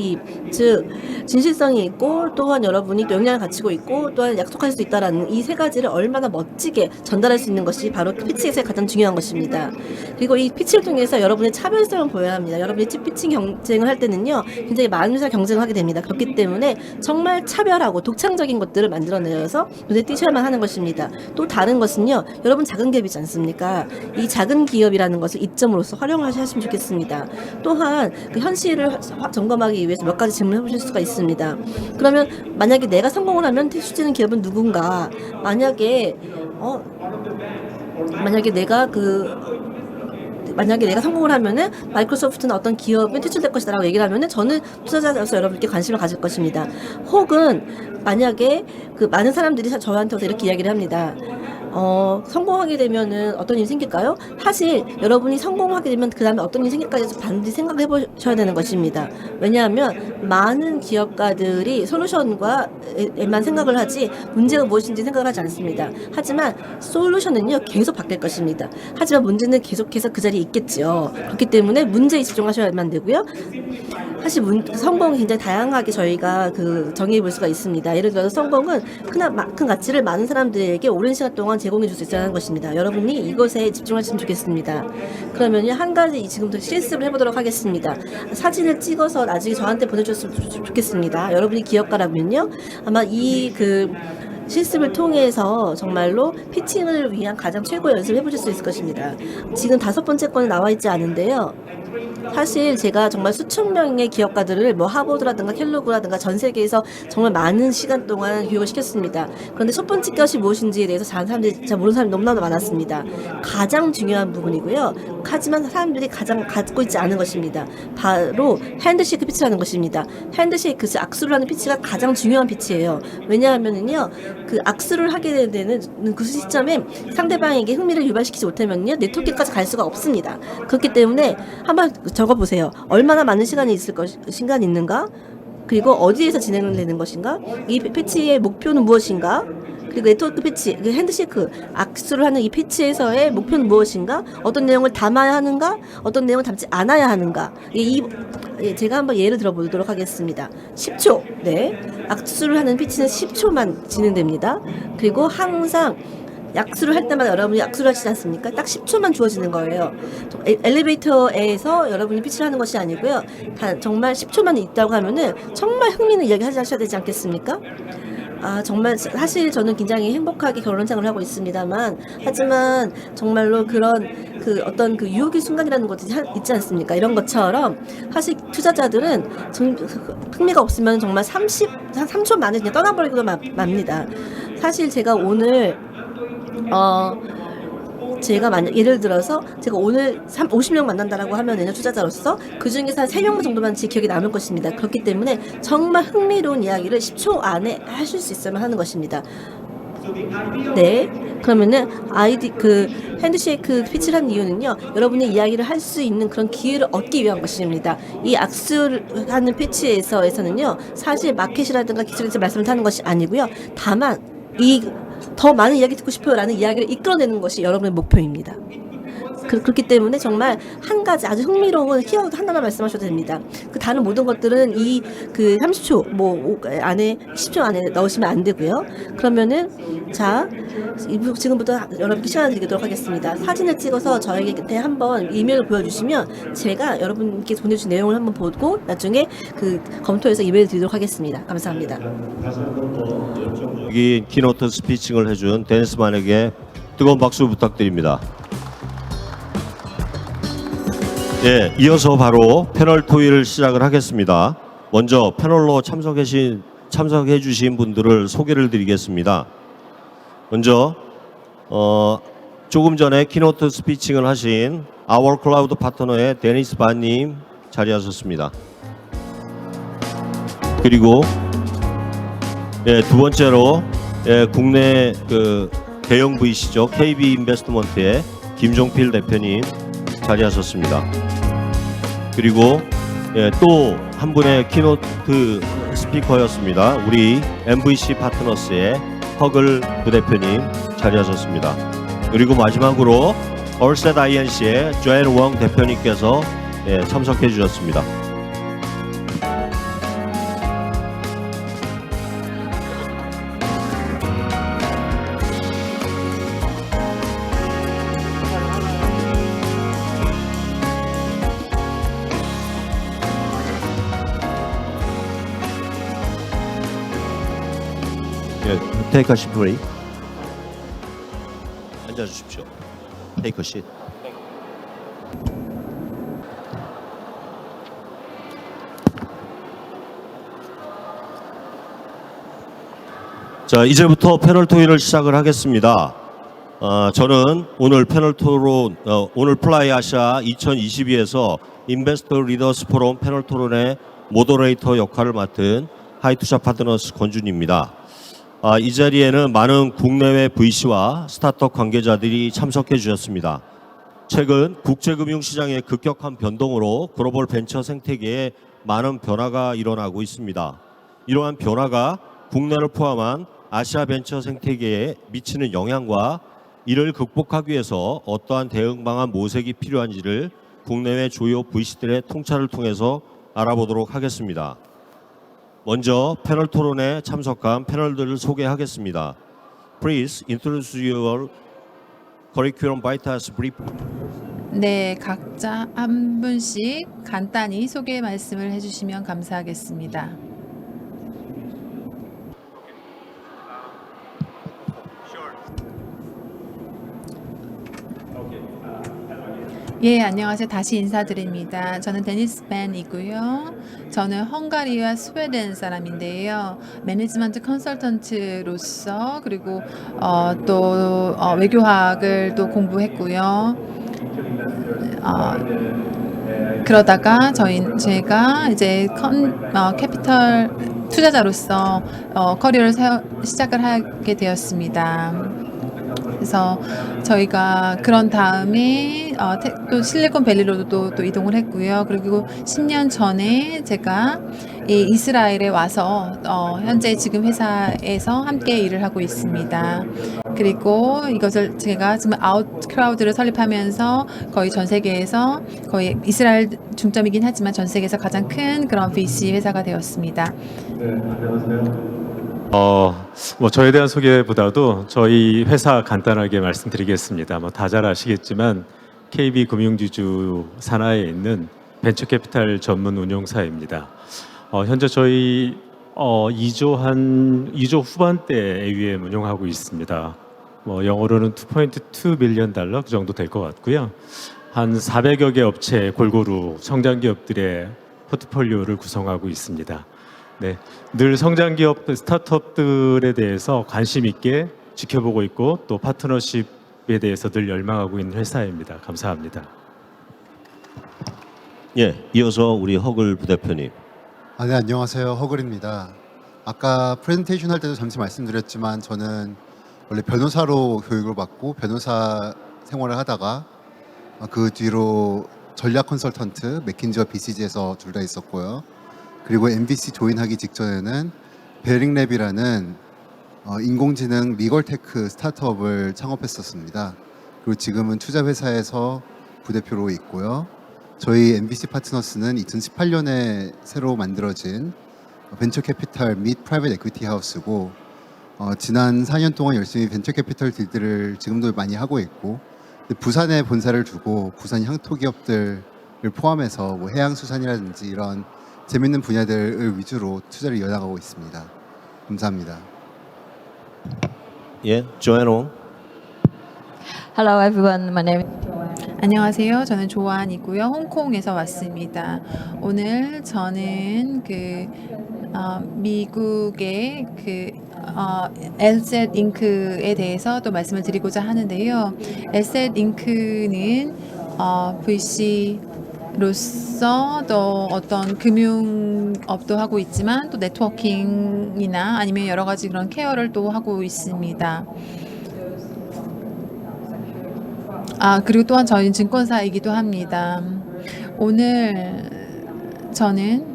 즉 진실성이 있고, 또한 여러분이 영향을 갖추고 있고, 또한 약속할 수 있다라는 이 세 가지를 얼마나 멋지게 전달할 수 있는 것이 바로 피치에서의 가장 중요한 것입니다. 그리고 이 피치를 통해서 여러분의 차별성을 보여야 합니다. 여러분이 피칭 경쟁을 할 때는요, 굉장히 많은 회사 경쟁을 하게 됩니다. 그렇기 때문에 정말 차별하고 독창적인 것들을 만들어내서 눈에 띄셔야만 하는 것입니다. 또 다른 것은요, 여러분 작은 기업이지 않습니까? 이 작은 기업이라는 것을 이점으로서 활용하셨으면 좋겠습니다. 또한 그 현실을 점검하기 위해서 몇 가지 질문을 해보실 수가 있습니다. 그러면 만약에 내가 성공을 하면 퇴출되는 기업은 누군가? 만약에 내가 성공을 하면은 마이크로소프트나 어떤 기업은 퇴출될 것이다라고 얘기를 하면은 저는 투자자로서 여러분께 관심을 가질 것입니다. 혹은 만약에 그 많은 사람들이 저한테 이렇게 이야기를 합니다. 성공하게 되면은 어떤 일이 생길까요? 사실 여러분이 성공하게 되면 그 다음에 어떤 일이 생길까지 반드시 생각해 보셔야 되는 것입니다. 왜냐하면 많은 기업가들이 솔루션과에만 생각을 하지 문제가 무엇인지 생각을 하지 않습니다. 하지만 솔루션은요, 계속 바뀔 것입니다. 하지만 문제는 계속해서 그 자리에 있겠죠. 그렇기 때문에 문제에 집중하셔야만 되고요. 사실 성공이 굉장히 다양하게 저희가 정의해 볼 수가 있습니다. 예를 들어서 성공은 큰 가치를 많은 사람들에게 오랜 시간 동안 제공해 줄 수 있다는 것입니다. 여러분이 이것에 집중하시면 좋겠습니다. 그러면요, 한 가지 지금부터 실습을 해보도록 하겠습니다. 사진을 찍어서 나중에 저한테 보내주셨으면 좋겠습니다. 여러분이 기업가라면요, 아마 실습을 통해서 정말로 피칭을 위한 가장 최고의 연습을 해보실 수 있을 것입니다. 지금 5번째 건에 나와 있지 않은데요. 사실 제가 정말 수천 명의 기업가들을 하버드라든가 켈로그라든가 전 세계에서 정말 많은 시간 동안 교육을 시켰습니다. 그런데 첫 번째 것이 무엇인지에 대해서 잘 모르는 사람이 너무나도 많았습니다. 가장 중요한 부분이고요. 하지만 사람들이 가장 갖고 있지 않은 것입니다. 바로 핸드쉐이크 피치라는 것입니다. 핸드쉐이크, 악수를 하는 피치가 가장 중요한 피치예요. 왜냐하면은요, 악수를 하게 되는 그 시점에 상대방에게 흥미를 유발시키지 못하면요, 네트워크까지 갈 수가 없습니다. 그렇기 때문에 한번 적어보세요. 얼마나 많은 시간이 있는가? 그리고 어디에서 진행을 되는 것인가? 이 패치의 목표는 무엇인가? 그리고 네트워크 패치, 핸드쉐이크, 악수를 하는 이 패치에서의 목표는 무엇인가? 어떤 내용을 담아야 하는가? 어떤 내용을 담지 않아야 하는가? 제가 한번 예를 들어보도록 하겠습니다. 10초. 네. 악수를 하는 패치는 10초만 진행됩니다. 그리고 항상 약수를 할 때마다 여러분이 약수를 하시지 않습니까? 딱 10초만 주어지는 거예요. 엘리베이터에서 여러분이 피치를 하는 것이 아니고요. 정말 10초만 있다고 하면은 정말 흥미있는 이야기 하셔야 되지 않겠습니까? 정말 사실 저는 굉장히 행복하게 결혼 생활을 하고 있습니다만, 하지만 정말로 그런 어떤 유혹의 순간이라는 것이 있지 않습니까? 이런 것처럼 사실 투자자들은 흥미가 없으면 정말 3초 만에 그냥 떠나버리고도 맙니다. 사실 제가 오늘 예를 들어서 제가 오늘 50명 만난다라고 하면은요, 투자자로서 그 중에서 한 3명 정도만 제 기억에 남을 것입니다. 그렇기 때문에 정말 흥미로운 이야기를 10초 안에 하실 수 있어야만 하는 것입니다. 네, 그러면은 핸드쉐이크 피치를 한 이유는요, 여러분이 이야기를 할 수 있는 그런 기회를 얻기 위한 것입니다. 이 악수를 하는 피치에서는요, 사실 마켓이라든가 기술에서 말씀을 하는 것이 아니고요, 다만 더 많은 이야기 듣고 싶어요라는 이야기를 이끌어내는 것이 여러분의 목표입니다. 그렇기 때문에 정말 한 가지 아주 흥미로운 키워드 하나만 말씀하셔도 됩니다. 그 다른 모든 것들은 이 그 30초 안에 10초 안에 넣으시면 안 되고요. 그러면은 자 지금부터 여러분께 시간을 드리도록 하겠습니다. 사진을 찍어서 저에게 한번 이메일을 보여주시면 제가 여러분께 보내주신 내용을 한번 보고 나중에 그 검토해서 이메일 드리도록 하겠습니다. 감사합니다. 여기 키노트 스피칭을 해준 데니스만에게 뜨거운 박수 부탁드립니다. 예, 이어서 바로 패널 토의를 시작을 하겠습니다. 먼저 패널로 참석해 주신 분들을 소개를 드리겠습니다. 먼저 조금 전에 키노트 스피칭을 하신 아워 클라우드 파트너의 데니스 반님 자리하셨습니다. 그리고 두 번째로 국내 그 대형 VC죠. KB 인베스트먼트의 김종필 대표님 자리하셨습니다. 그리고 또 한 분의 키노트 스피커였습니다. 우리 MVC 파트너스의 허글 부대표님 자리하셨습니다. 그리고 마지막으로 얼셋 INC의 조앤 웡 대표님께서 참석해 주셨습니다. Take a seat, please. 앉아 주십시오. Take a seat. 자, 이제부터 패널 토의를 시작을 하겠습니다. 저는 오늘 패널 토론, 오늘 플라이 아시아 2022에서 인베스터 리더스 포럼 패널 토론의 모더레이터 역할을 맡은 하이투자 파트너스 권준입니다. 이 자리에는 많은 국내외 VC와 스타트업 관계자들이 참석해 주셨습니다. 최근 국제금융시장의 급격한 변동으로 글로벌 벤처 생태계에 많은 변화가 일어나고 있습니다. 이러한 변화가 국내를 포함한 아시아 벤처 생태계에 미치는 영향과 이를 극복하기 위해서 어떠한 대응 방안 모색이 필요한지를 국내외 주요 VC들의 통찰을 통해서 알아보도록 하겠습니다. 먼저 패널 토론에 참석한 패널들을 소개하겠습니다. Please introduce your curriculum vitals brief. 네, 각자 한 분씩 간단히 소개 말씀을 해주시면 감사하겠습니다. 예, 안녕하세요. 다시 인사드립니다. 저는 데니스 벤이고요. 저는 헝가리와 스웨덴 사람인데요. 매니지먼트 컨설턴트로서 그리고 또 외교학을 또 공부했고요. 그러다가 제가 이제 캐피털 투자자로서 커리어를 시작을 하게 되었습니다. 그래서 저희가 그런 다음에 또 실리콘밸리로도 또 이동을 했고요. 그리고 10년 전에 제가 이 이스라엘에 와서 현재 지금 회사에서 함께 일을 하고 있습니다. 그리고 이것을 제가 지금 아웃크라우드를 설립하면서 거의 전 세계에서 거의 이스라엘 중점이긴 하지만 전 세계에서 가장 큰 그런 VC 회사가 되었습니다. 저에 대한 소개보다도 저희 회사 간단하게 말씀드리겠습니다. 다 잘 아시겠지만 KB 금융지주 산하에 있는 벤처캐피탈 전문 운용사입니다. 현재 저희 2조 후반대 AUM 운용하고 있습니다. 영어로는 2.2 빌리언 달러 그 정도 될 것 같고요. 한 400여 개 업체 골고루 성장 기업들의 포트폴리오를 구성하고 있습니다. 네, 늘 성장 기업 스타트업들에 대해서 관심 있게 지켜보고 있고 또 파트너십에 대해서 늘 열망하고 있는 회사입니다. 감사합니다. 예, 이어서 우리 허글 부대표님. 네, 안녕하세요. 허글입니다. 아까 프레젠테이션 할 때도 잠시 말씀드렸지만 저는 원래 변호사로 교육을 받고 변호사 생활을 하다가 그 뒤로 전략 컨설턴트 맥킨지와 BCG에서 둘 다 있었고요. 그리고 MBC 조인하기 직전에는 베링랩이라는 인공지능 리걸테크 스타트업을 창업했었습니다. 그리고 지금은 투자회사에서 부대표로 있고요. 저희 MBC 파트너스는 2018년에 새로 만들어진 벤처 캐피탈 및 프라이빗 에퀴티 하우스고 지난 4년 동안 열심히 벤처 캐피탈 딜들을 지금도 많이 하고 있고 부산에 본사를 두고 부산 향토 기업들을 포함해서 뭐 해양수산이라든지 이런 재밌는 분야들을 위주로 투자를 이어나가고 있습니다. 감사합니다. 예, 조앤홍. Hello everyone, my name 안녕하세요. 저는 조안이고요. 홍콩에서 왔습니다. 오늘 저는 미국의 엘셋 잉크에 대해서 또 말씀을 드리고자 하는데요. 엘셋 잉크는 VC로서 또 어떤 금융업도 하고 있지만 또 네트워킹이나 아니면 여러 가지 그런 케어를 또 하고 있습니다. 그리고 또한 저희는 증권사이기도 합니다. 오늘 저는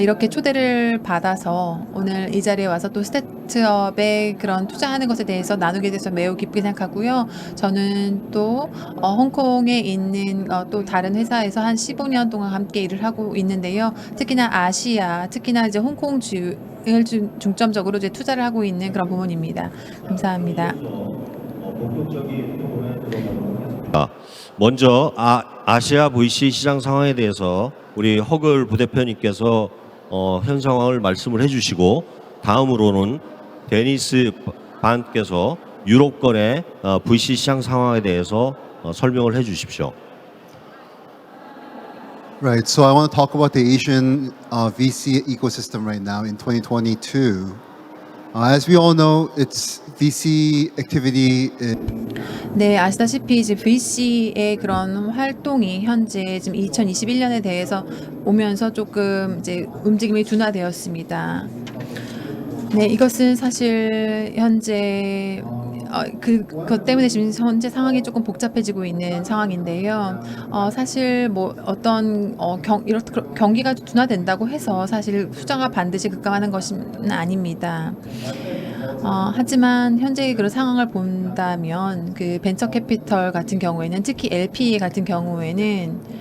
이렇게 초대를 받아서 오늘 이 자리에 와서 또 스타트업에 그런 투자하는 것에 대해서 나누게 돼서 매우 기쁘게 생각하고요. 저는 또 홍콩에 있는 또 다른 회사에서 한 15년 동안 함께 일을 하고 있는데요. 특히나 아시아, 특히나 이제 홍콩주를 중점적으로 이제 투자를 하고 있는 그런 부분입니다. 감사합니다. 먼저 아시아 VC 시장 상황에 대해서 우리 허글 부대표님께서 현 상황을 말씀을 해주시고 다음으로는 데니스 반께서 유럽권의 VC 시장 상황에 대해서 설명을 해주십시오. Right. So I want to talk about the Asian VC ecosystem right now in 2022. As we all know, it's VC activity. 네, 아시다시피 이제 VC의 그런 활동이 현재 지금 2021년에 대해서 오면서 조금 이제 움직임이 둔화되었습니다. 네, 이것은 사실 현재 그것 때문에 지금 현재 상황이 조금 복잡해지고 있는 상황인데요. 사실 뭐 어떤 경기가 둔화된다고 해서 사실 투자가 반드시 급감하는 것은 아닙니다. 하지만 현재의 그런 상황을 본다면 그 벤처 캐피털 같은 경우에는 특히 LP 같은 경우에는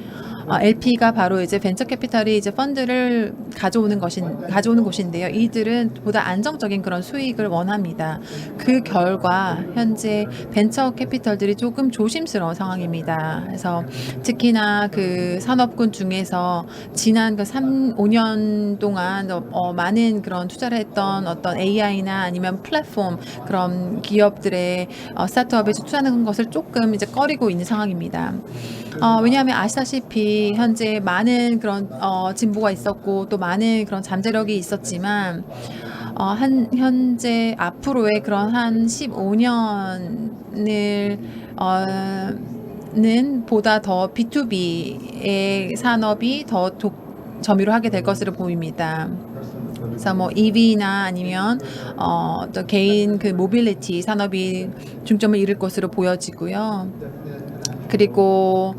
LP가 바로 이제 벤처 캐피털이 이제 펀드를 가져오는 곳인데요. 이들은 보다 안정적인 그런 수익을 원합니다. 그 결과 현재 벤처 캐피털들이 조금 조심스러운 상황입니다. 그래서 특히나 그 산업군 중에서 지난 그 5년 동안 많은 그런 투자를 했던 어떤 AI나 아니면 플랫폼 그런 기업들의 스타트업에 투자하는 것을 조금 이제 꺼리고 있는 상황입니다. 왜냐하면 아시다시피 현재 많은 그런 진보가 있었고 또 많은 그런 잠재력이 있었지만 현재 앞으로의 그런 한 15년을 는 보다 더 B2B의 산업이 더 점유를 하게 될 것으로 보입니다. 그래서 뭐 EV나 아니면 또 개인 그 모빌리티 산업이 중점을 이룰 것으로 보여지고요. 그리고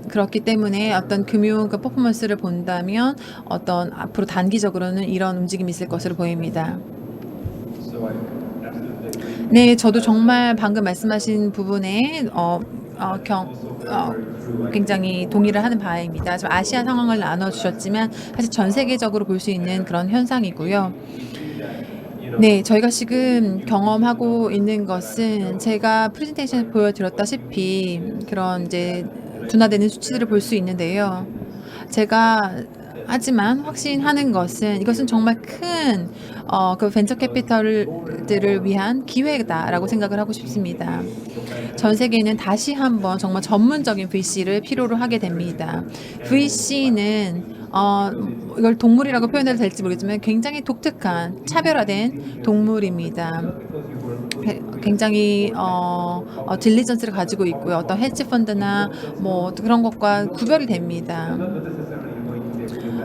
그렇기 때문에 어떤 금융 그 퍼포먼스를 본다면 어떤 앞으로 단기적으로는 이런 움직임이 있을 것으로 보입니다. 네, 저도 정말 방금 말씀하신 부분에 굉장히 동의를 하는 바입니다. 지금 아시아 상황을 나눠주셨지만 사실 전 세계적으로 볼 수 있는 그런 현상이고요. 네, 저희가 지금 경험하고 있는 것은 제가 프레젠테이션에 보여드렸다시피 그런 이제 둔화되는 수치들을 볼 수 있는데요. 하지만 확신하는 것은 이것은 정말 큰 그 벤처 캐피털들을 위한 기회다라고 생각을 하고 싶습니다. 전 세계는 다시 한번 정말 전문적인 VC를 필요로 하게 됩니다. VC는 이걸 동물이라고 표현해도 될지 모르겠지만 굉장히 독특한 차별화된 동물입니다. 굉장히 딜리전스를 가지고 있고요. 어떤 헤지 펀드나 뭐 그런 것과 구별이 됩니다.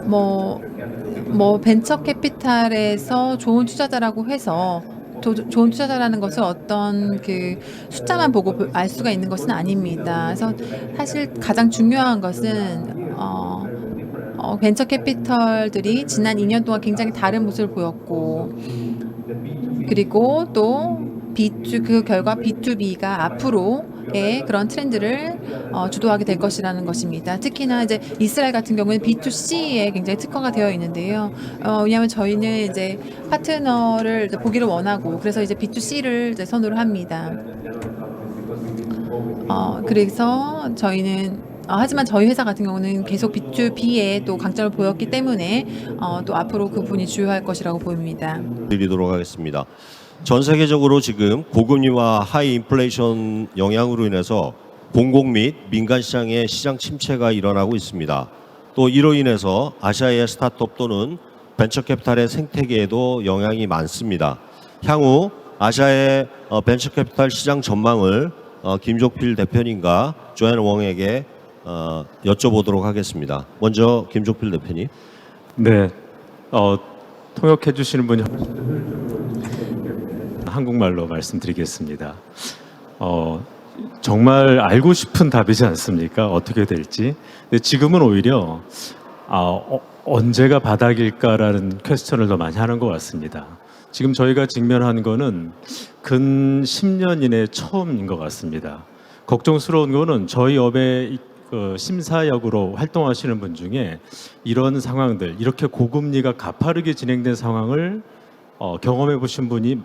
뭐 벤처 캐피탈에서 좋은 투자자라고 해서 좋은 투자자라는 것을 어떤 그 숫자만 보고 알 수가 있는 것은 아닙니다. 그래서 사실 가장 중요한 것은 벤처 캐피털들이 지난 2년 동안 굉장히 다른 모습을 보였고 그리고 또 그 결과 B2B가 앞으로 쪽의 그런 트렌드를 주도하게 될 것이라는 것입니다. 특히나 이제 이스라엘 같은 경우는 B2C에 굉장히 특화가 되어 있는데요. 왜냐하면 저희는 이제 파트너를 이제 보기를 원하고 그래서 이제 B2C를 이제 선호를 합니다. 그래서 저희는 하지만 저희 회사 같은 경우는 계속 B2B에 또 강점을 보였기 때문에 또 앞으로 그 부분이 주요할 것이라고 보입니다. 드리도록 하겠습니다. 전 세계적으로 지금 고금리와 하이 인플레이션 영향으로 인해서 공공 및 민간 시장의 시장 침체가 일어나고 있습니다. 또 이로 인해서 아시아의 스타트업 또는 벤처 캐피탈의 생태계에도 영향이 많습니다. 향후 아시아의 벤처 캐피탈 시장 전망을 김종필 대표님과 조앤 웡에게 여쭤보도록 하겠습니다. 먼저 김종필 대표님. 네, 통역해 주시는 분이 한국말로 말씀드리겠습니다. 정말 알고 싶은 답이지 않습니까? 어떻게 될지. 근데 지금은 오히려 언제가 바닥일까라는 퀘스천을 더 많이 하는 것 같습니다. 지금 저희가 직면한 거는 근 10년 이내 처음인 것 같습니다. 걱정스러운 거는 저희 업의 심사역으로 활동하시는 분 중에 이런 상황들, 이렇게 고금리가 가파르게 진행된 상황을 경험해 보신 분이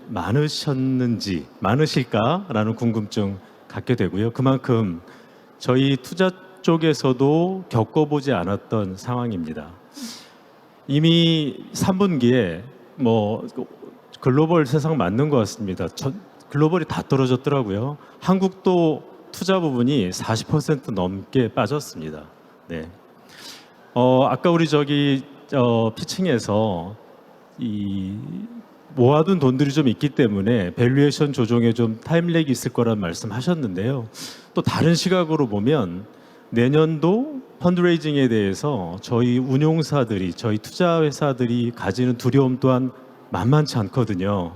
많으실까라는 궁금증 갖게 되고요. 그만큼 저희 투자 쪽에서도 겪어보지 않았던 상황입니다. 이미 3분기에 글로벌 세상 맞는 것 같습니다. 글로벌이 다 떨어졌더라고요. 한국도 투자 부분이 40% 넘게 빠졌습니다. 네. 아까 우리 피칭에서 모아둔 돈들이 좀 있기 때문에 밸류에이션 조정에 좀 타임렉이 있을 거란 말씀하셨는데요. 또 다른 시각으로 보면 내년도 펀드레이징에 대해서 저희 운용사들이, 저희 투자 회사들이 가지는 두려움 또한 만만치 않거든요.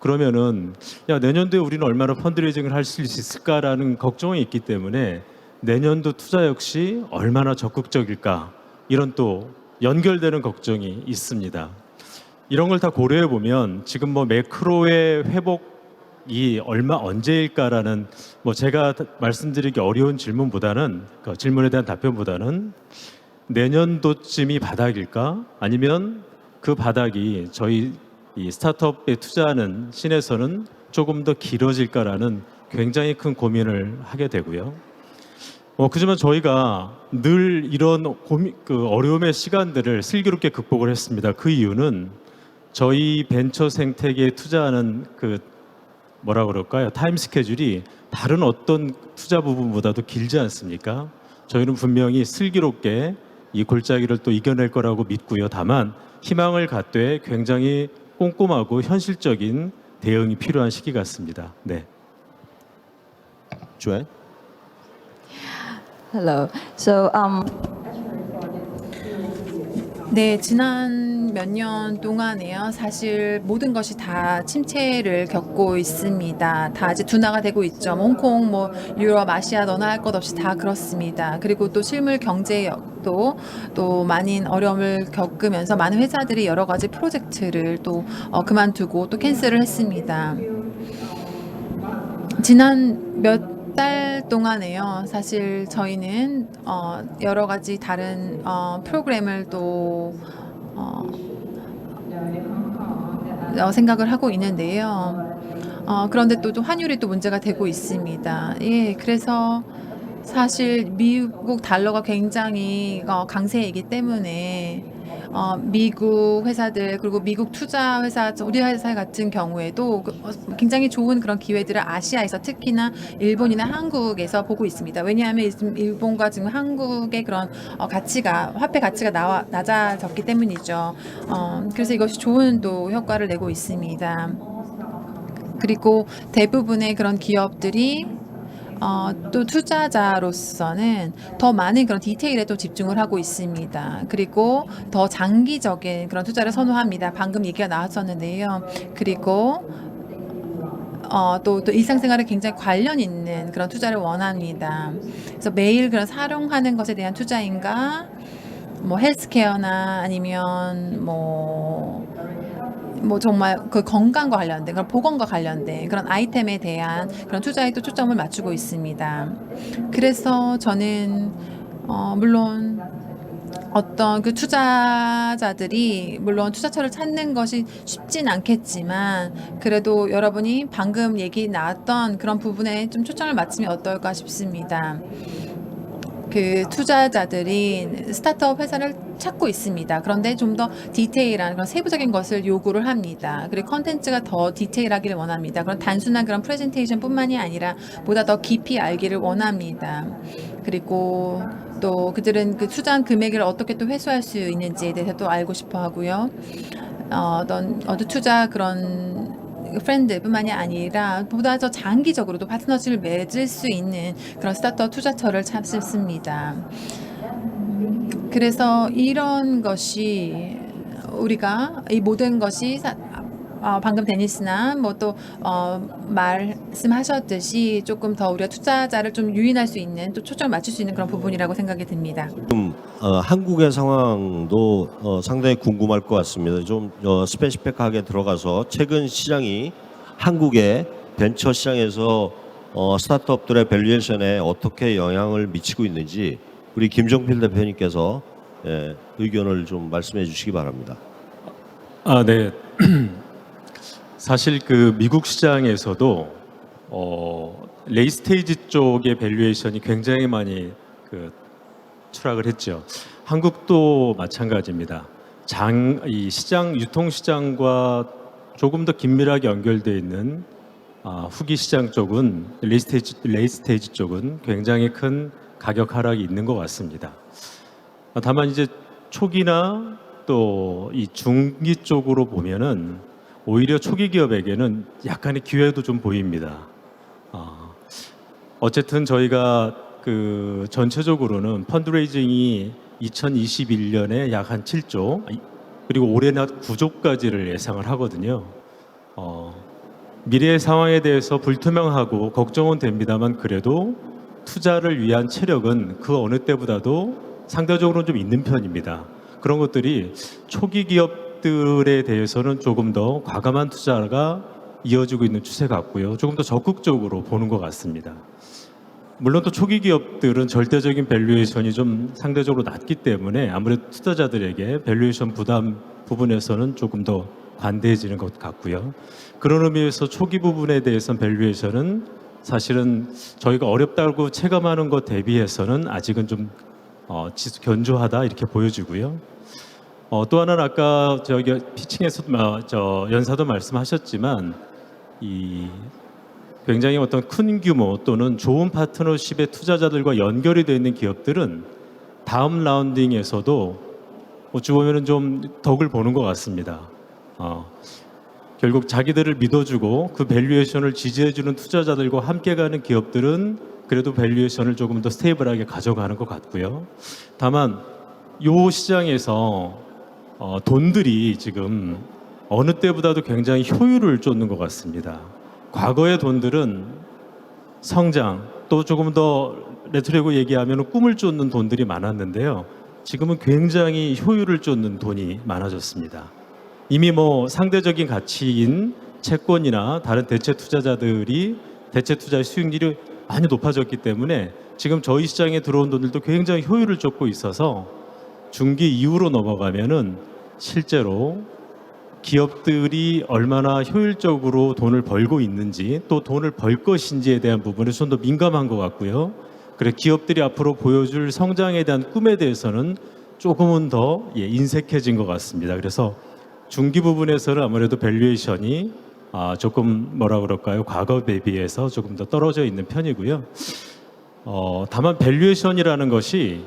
그러면은 내년도에 우리는 얼마나 펀드레이징을 할 수 있을까라는 걱정이 있기 때문에 내년도 투자 역시 얼마나 적극적일까, 이런 또 연결되는 걱정이 있습니다. 이런 걸 다 고려해 보면 지금 매크로의 회복이 언제일까라는 제가 말씀드리기 어려운 질문보다는, 질문에 대한 답변보다는 내년도쯤이 바닥일까, 아니면 그 바닥이 저희 이 스타트업에 투자하는 신에서는 조금 더 길어질까라는 굉장히 큰 고민을 하게 되고요. 그지만 저희가 늘 이런 어려움의 시간들을 슬기롭게 극복을 했습니다. 그 이유는 저희 벤처 생태계에 투자하는 타임 스케줄이 다른 어떤 투자 부분보다도 길지 않습니까? 저희는 분명히 슬기롭게 이 골짜기를 또 이겨낼 거라고 믿고요. 다만 희망을 갖되 굉장히 꼼꼼하고 현실적인 대응이 필요한 시기 같습니다. 네. 조앤. Hello. So, 네, 지난 몇 년 동안에요. 사실 모든 것이 다 침체를 겪고 있습니다. 다 이제 둔화가 되고 있죠. 홍콩, 유럽, 아시아 너나 할 것 없이 다 그렇습니다. 그리고 또 실물 경제력도 또 많은 어려움을 겪으면서 많은 회사들이 여러 가지 프로젝트를 또 그만두고 또 캔슬을 했습니다. 지난 몇 달 동안에요. 사실 저희는 여러 가지 다른 프로그램을 또 생각을 하고 있는데요. 그런데 또 환율이 또 문제가 되고 있습니다. 예, 그래서 사실 미국 달러가 굉장히 강세이기 때문에 미국 회사들 그리고 미국 투자 회사, 우리 회사 같은 경우에도 굉장히 좋은 그런 기회들을 아시아에서 특히나 일본이나 한국에서 보고 있습니다. 왜냐하면 일본과 지금 한국의 그런 화폐 가치가 낮아졌기 때문이죠. 그래서 이것이 좋은 또 효과를 내고 있습니다. 그리고 대부분의 그런 기업들이 또 투자자로서는 더 많은 그런 디테일에 또 집중을 하고 있습니다. 그리고 더 장기적인 그런 투자를 선호합니다. 방금 얘기가 나왔었는데요. 그리고 또 일상생활에 굉장히 관련 있는 그런 투자를 원합니다. 그래서 매일 그런 사용하는 것에 대한 투자인가, 헬스케어나 아니면 뭐 정말 그 건강과 관련된 그런 보건과 관련된 그런 아이템에 대한 그런 투자에 또 초점을 맞추고 있습니다. 그래서 저는 물론 어떤 그 투자자들이 물론 투자처를 찾는 것이 쉽진 않겠지만 그래도 여러분이 방금 얘기 나왔던 그런 부분에 좀 초점을 맞추면 어떨까 싶습니다. 그 투자자들이 스타트업 회사를 찾고 있습니다. 그런데 좀 더 디테일한 그런 세부적인 것을 요구를 합니다. 그리고 컨텐츠가 더 디테일하기를 원합니다. 그런 단순한 그런 프레젠테이션뿐만이 아니라 보다 더 깊이 알기를 원합니다. 그리고 또 그들은 그 투자한 금액을 어떻게 또 회수할 수 있는지에 대해서 또 알고 싶어 하고요. 어떤 투자 그런 프렌드뿐만이 아니라 보다 더 장기적으로도 파트너십을 맺을 수 있는 그런 스타트업 투자처를 찾습니다. 그래서 이런 것이 우리가 이 모든 것이 방금 데니스나 뭐 또 말씀하셨듯이 조금 더 우리가 투자자를 좀 유인할 수 있는 또 초점을 맞출 수 있는 그런 부분이라고 생각이 듭니다. 지금 한국의 상황도 상당히 궁금할 것 같습니다. 좀 스페시픽하게 들어가서 최근 시장이 한국의 벤처 시장에서 스타트업들의 밸류에이션에 어떻게 영향을 미치고 있는지 우리 김종필 대표님께서 의견을 좀 말씀해 주시기 바랍니다. 네. 사실 그 미국 시장에서도 레이 스테이지 쪽의 밸류에이션이 굉장히 많이 추락을 했죠. 한국도 마찬가지입니다. 이 시장 유통 시장과 조금 더 긴밀하게 연결되어 있는 후기 시장 쪽은 레이 스테이지 쪽은 굉장히 큰 가격 하락이 있는 것 같습니다. 다만 이제 초기나 또 이 중기 쪽으로 보면은 오히려 초기 기업에게는 약간의 기회도 좀 보입니다. 어쨌든 저희가 그 전체적으로는 펀드레이징이 2021년에 약 한 7조 그리고 올해는 9조까지를 예상을 하거든요. 미래의 상황에 대해서 불투명하고 걱정은 됩니다만 그래도 투자를 위한 체력은 그 어느 때보다도 상대적으로 좀 있는 편입니다. 그런 것들이 초기 기업들에 대해서는 조금 더 과감한 투자가 이어지고 있는 추세 같고요. 조금 더 적극적으로 보는 것 같습니다. 물론 또 초기 기업들은 절대적인 밸류에이션이 좀 상대적으로 낮기 때문에 아무래도 투자자들에게 밸류에이션 부담 부분에서는 조금 더 관대해지는 것 같고요. 그런 의미에서 초기 부분에 대해서는 밸류에이션은 사실은 저희가 어렵다고 체감하는 것 대비해서는 아직은 좀 견조하다 이렇게 보여지고요. 또 하나는 아까 저기 피칭에서 연사도 말씀하셨지만 이 굉장히 어떤 큰 규모 또는 좋은 파트너십의 투자자들과 연결이 되어 있는 기업들은 다음 라운딩에서도 어찌 보면은 좀 덕을 보는 것 같습니다. 결국 자기들을 믿어주고 그 밸류에이션을 지지해주는 투자자들과 함께 가는 기업들은 그래도 밸류에이션을 조금 더 스테이블하게 가져가는 것 같고요. 다만 이 시장에서 돈들이 지금 어느 때보다도 굉장히 효율을 쫓는 것 같습니다. 과거의 돈들은 성장 또 조금 더 레트로고 얘기하면 꿈을 쫓는 돈들이 많았는데요. 지금은 굉장히 효율을 쫓는 돈이 많아졌습니다. 이미 뭐 상대적인 가치인 채권이나 다른 대체 투자자들이 대체 투자의 수익률이 많이 높아졌기 때문에 지금 저희 시장에 들어온 돈들도 굉장히 효율을 쫓고 있어서 중기 이후로 넘어가면은 실제로 기업들이 얼마나 효율적으로 돈을 벌고 있는지 또 돈을 벌 것인지에 대한 부분에 좀 더 민감한 것 같고요. 그래 기업들이 앞으로 보여줄 성장에 대한 꿈에 대해서는 조금은 더 인색해진 것 같습니다. 그래서 중기 부분에서는 아무래도 밸류에이션이 조금 뭐라 그럴까요? 과거 대비해서 조금 더 떨어져 있는 편이고요. 다만 밸류에이션이라는 것이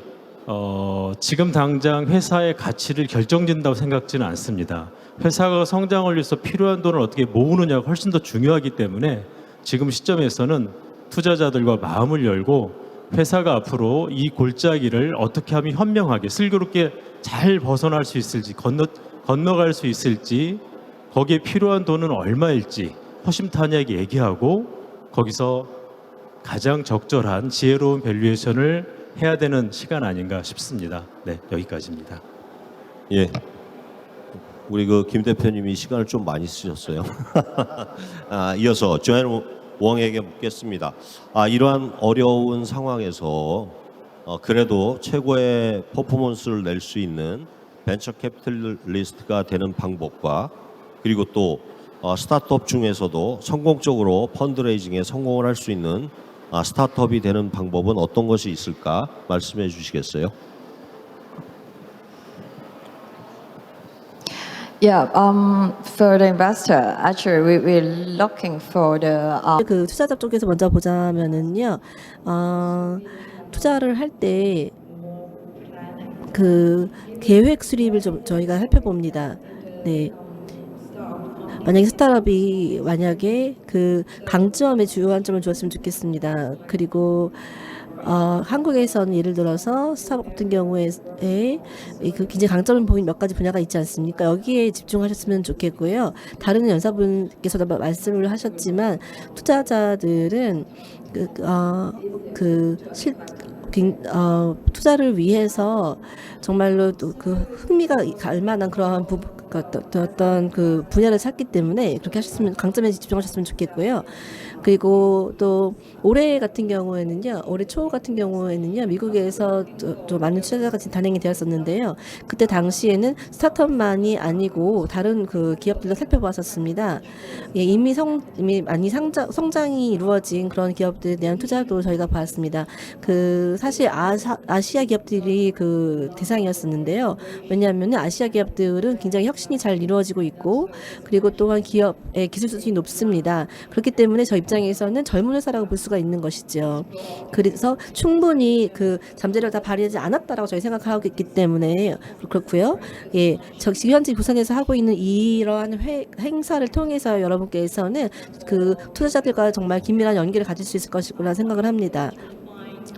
지금 당장 회사의 가치를 결정짓는다고 생각지는 않습니다. 회사가 성장을 위해서 필요한 돈을 어떻게 모으느냐가 훨씬 더 중요하기 때문에 지금 시점에서는 투자자들과 마음을 열고 회사가 앞으로 이 골짜기를 어떻게 하면 현명하게 슬기롭게 잘 벗어날 수 있을지 건너갈 수 있을지 거기에 필요한 돈은 얼마일지 허심탄회하게 얘기하고 거기서 가장 적절한 지혜로운 밸류에이션을 해야 되는 시간 아닌가 싶습니다. 네, 여기까지입니다. 예. 우리 그 김 대표님이 시간을 좀 많이 쓰셨어요. 이어서 조앤 웡에게 묻겠습니다. 이러한 어려운 상황에서 그래도 최고의 퍼포먼스를 낼 수 있는 벤처 캐피탈리스트가 되는 방법과 그리고 또 스타트업 중에서도 성공적으로 펀드레이징에 성공을 할 수 있는 스타트업이 되는 방법은 어떤 것이 있을까 말씀해 주시겠어요? Yeah, for the investor, actually, we're looking for the 그 투자자 쪽에서 먼저 보자면은요, 투자를 할 때 그 계획 수립을 좀 저희가 살펴봅니다. 네. 만약에 스타트업이 만약에 그 강점에 주요한 점을 주었으면 좋겠습니다. 그리고 한국에서는 예를 들어서 스타트업 같은 경우에 그 굉장히 강점을 보인 몇 가지 분야가 있지 않습니까? 여기에 집중하셨으면 좋겠고요. 다른 연사분께서도 말씀을 하셨지만 투자자들은 투자를 위해서 정말로 또 그 흥미가 갈 만한 그러한 어떤 그 분야를 찾기 때문에 그렇게 하셨으면 강점에 집중하셨으면 좋겠고요. 그리고 또 올해 같은 경우에는요, 올해 초 같은 경우에는요, 미국에서 또 많은 투자가 단행이 되었었는데요. 그때 당시에는 스타트업만이 아니고 다른 그 기업들도 살펴보았었습니다. 예, 이미 많이 성장이 이루어진 그런 기업들에 대한 투자도 저희가 봤습니다. 그 사실 아시아 기업들이 그 대상이었었는데요. 왜냐하면 아시아 기업들은 굉장히 혁신이 잘 이루어지고 있고 그리고 또한 기업의 기술 수준이 높습니다. 그렇기 때문에 저 입장에서는 젊은 회사라고 볼 수가 있는 것이죠. 그래서 충분히 그 잠재력을 다 발휘하지 않았다라고 저희 생각하고 있기 때문에 그렇고요. 예, 저 지금 현재 부산에서 하고 있는 이러한 행사를 통해서 여러분께서는 그 투자자들과 정말 긴밀한 연계를 가질 수 있을 것이구나 생각을 합니다.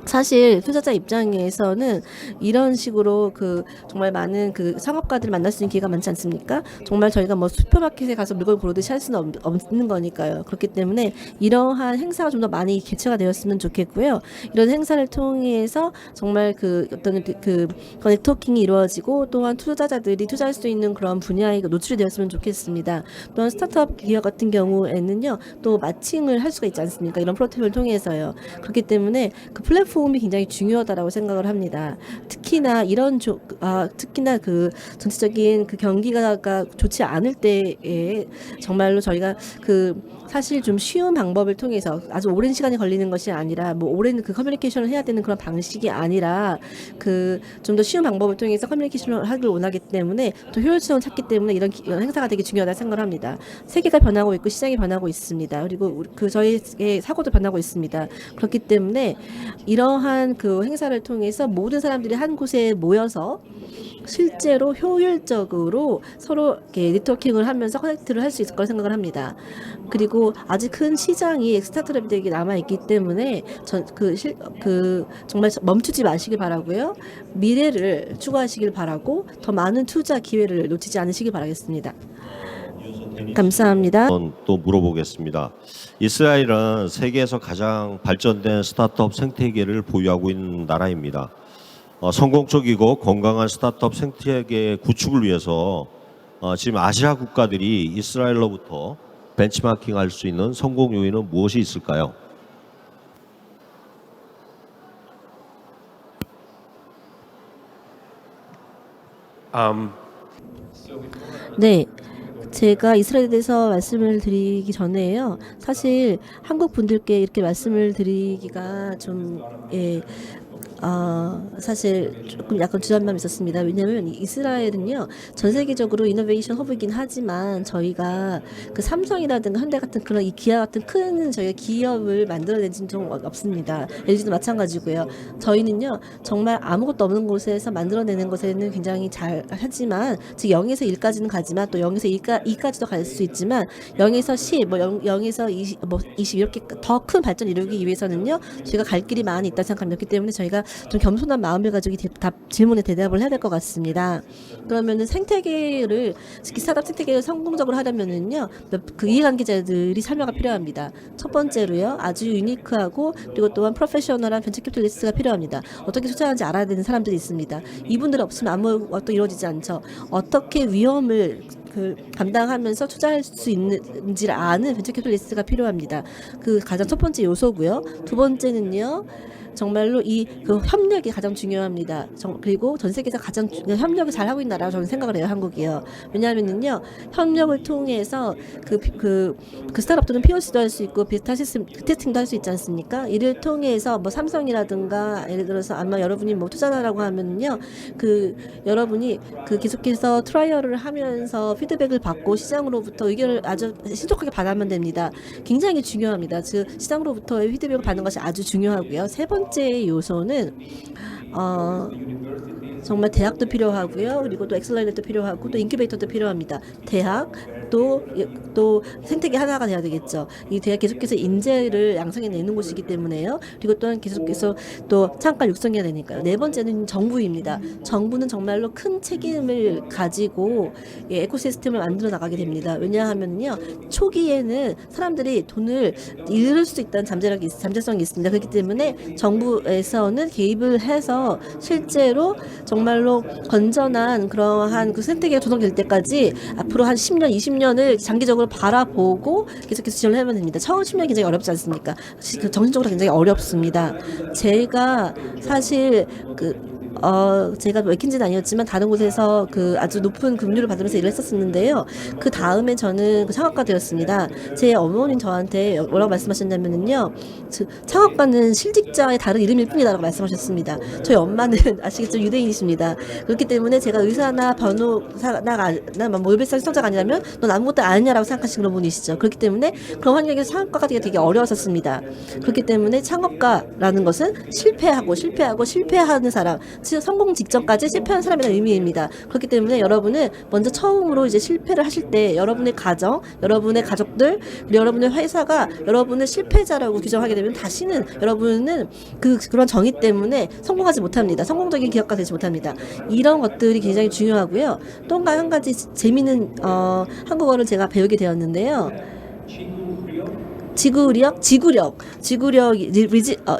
사실 투자자 입장에서는 이런 식으로 그 정말 많은 그 상업가들을 만날 수 있는 기회가 많지 않습니까? 정말 저희가 뭐 슈퍼마켓에 가서 물건 고르듯이 할 수는 없는 거니까요. 그렇기 때문에 이러한 행사가 좀 더 많이 개최가 되었으면 좋겠고요. 이런 행사를 통해서 정말 그 어떤 그 네트워킹이 이루어지고 또한 투자자들이 투자할 수 있는 그런 분야에 노출이 되었으면 좋겠습니다. 또한 스타트업 기업 같은 경우에는요, 또 마칭을 할 수가 있지 않습니까? 이런 프로젝트를 통해서요. 그렇기 때문에 그 플랫폼이 굉장히 중요하다라고 생각을 합니다. 특히나 특히나 그 전체적인 그 경기가 좋지 않을 때에 정말로 저희가 그 사실 좀 쉬운 방법을 통해서 아주 오랜 시간이 걸리는 것이 아니라 뭐 오랜 그 커뮤니케이션을 해야 되는 그런 방식이 아니라 그 좀 더 쉬운 방법을 통해서 커뮤니케이션을 하길 원하기 때문에 또 효율성을 찾기 때문에 이런 행사가 되게 중요하다 생각을 합니다. 세계가 변하고 있고 시장이 변하고 있습니다. 그리고 그 저희의 사고도 변하고 있습니다. 그렇기 때문에 이러한 그 행사를 통해서 모든 사람들이 한 곳에 모여서 실제로 효율적으로 서로 이렇게 네트워킹을 하면서 커넥트를 할 수 있을 거라 생각을 합니다. 그리고 아직 큰 시장이 스타트업들에게 남아 있기 때문에 정말 멈추지 마시길 바라고요. 미래를 추구하시길 바라고 더 많은 투자 기회를 놓치지 않으시길 바라겠습니다. 감사합니다. 또 물어보겠습니다. 이스라엘은 세계에서 가장 발전된 스타트업 생태계를 보유하고 있는 나라입니다. 성공적이고 건강한 스타트업 생태계 구축을 위해서 지금 아시아 국가들이 이스라엘로부터 벤치마킹할 수 있는 성공 요인은 무엇이 있을까요? 네. 제가 이스라엘에 대해서 말씀을 드리기 전에요. 사실 한국 분들께 이렇게 말씀을 드리기가 좀 사실 조금 약간 주저함이 있었습니다. 왜냐하면 이스라엘은요, 전 세계적으로 이노베이션 허브이긴 하지만 저희가 그 삼성이라든가 현대 같은 그런 이 기아 같은 큰 저희가 기업을 만들어낸지는 좀 없습니다. LG도 마찬가지고요. 저희는요, 정말 아무것도 없는 곳에서 만들어내는 것에는 굉장히 잘 하지만, 즉 0에서 1까지는 가지만 또 0에서 2까지도 갈 수 있지만 0에서 10, 0에서 20, 20 이렇게 더 큰 발전 이루기 위해서는요, 저희가 갈 길이 많이 있다고 생각합니다. 그렇기 때문에 저희가 좀 겸손한 마음을 가지고 질문에 대답을 해야 될 것 같습니다. 그러면은 생태계를 특히 스타트업 생태계를 성공적으로 하려면은요 그 이해관계자들이 참여가 필요합니다. 첫 번째로요 아주 유니크하고 그리고 또한 프로페셔널한 벤처 캐피탈리스트가 필요합니다. 어떻게 투자하는지 알아야 되는 사람들이 있습니다. 이분들 없으면 아무것도 이루어지지 않죠. 어떻게 위험을 감당하면서 투자할 수 있는지를 아는 벤처 캐피탈리스트가 필요합니다. 그 가장 첫 번째 요소고요. 두 번째는요. 정말로 그 협력이 가장 중요합니다. 그리고 전 세계에서 가장 협력을 잘 하고 있는 나라라고 저는 생각을 해요, 한국이요. 왜냐하면요, 협력을 통해서 그 스타트업들은 POC도 할 수 있고 비슷한 시스템 테스팅도 할 수 있지 않습니까? 이를 통해서 뭐 삼성이라든가 예를 들어서 아마 여러분이 뭐 투자라고 하면요, 여러분이 계속해서 트라이얼을 하면서 피드백을 받고 시장으로부터 의견을 아주 신속하게 받아면 됩니다. 굉장히 중요합니다. 즉 시장으로부터의 피드백을 받는 것이 아주 중요하고요. 세 번째 요소는 정말 대학도 필요하고요. 그리고 또 엑셀러레이터도 필요하고 또 인큐베이터도 필요합니다. 대학 또 생태계 하나가 돼야 되겠죠. 이 대학 계속해서 인재를 양성해 내는 곳이기 때문에요. 그리고 또한 계속해서 또 창가 육성해야 되니까요. 네 번째는 정부입니다. 정부는 정말로 큰 책임을 가지고 에코시스템을 만들어 나가게 됩니다. 왜냐하면요 초기에는 사람들이 돈을 잃을 수 있다는 잠재성이 있습니다. 그렇기 때문에 정부에서는 개입을 해서 실제로 정말로 건전한 그러한 그 생태계가 조성될 때까지 앞으로 한 10년, 20년을 장기적으로 바라보고 계속해서 지원을 하면 됩니다. 처음 10년 굉장히 어렵지 않습니까? 정신적으로 굉장히 어렵습니다. 제가 사실 제가 맥킨지는 아니었지만 다른 곳에서 아주 높은 급료를 받으면서 일을 했었는데요. 그 다음에 저는 창업가 되었습니다. 제 어머니는 저한테 뭐라고 말씀하셨냐면요. 창업가는 실직자의 다른 이름일 뿐이다라고 말씀하셨습니다. 저희 엄마는 아시겠죠? 유대인이십니다. 그렇기 때문에 제가 의사나 변호사나 모의고사 성자가 아니라면 넌 아무것도 아니냐라고 생각하시는 그런 분이시죠. 그렇기 때문에 그런 환경에서 창업가가 되게 어려웠었습니다. 그렇기 때문에 창업가라는 것은 실패하는 사람, 성공 직전까지 실패한 사람이라는 의미입니다. 그렇기 때문에 여러분은 먼저 처음으로 이제 실패를 하실 때 여러분의 가정, 여러분의 가족들, 그리고 여러분의 회사가 여러분을 실패자라고 규정하게 되면 다시는 여러분은 그런 정의 때문에 성공하지 못합니다. 성공적인 기업가 되지 못합니다. 이런 것들이 굉장히 중요하고요. 또 한 가지 재미있는 한국어를 제가 배우게 되었는데요. 지구력,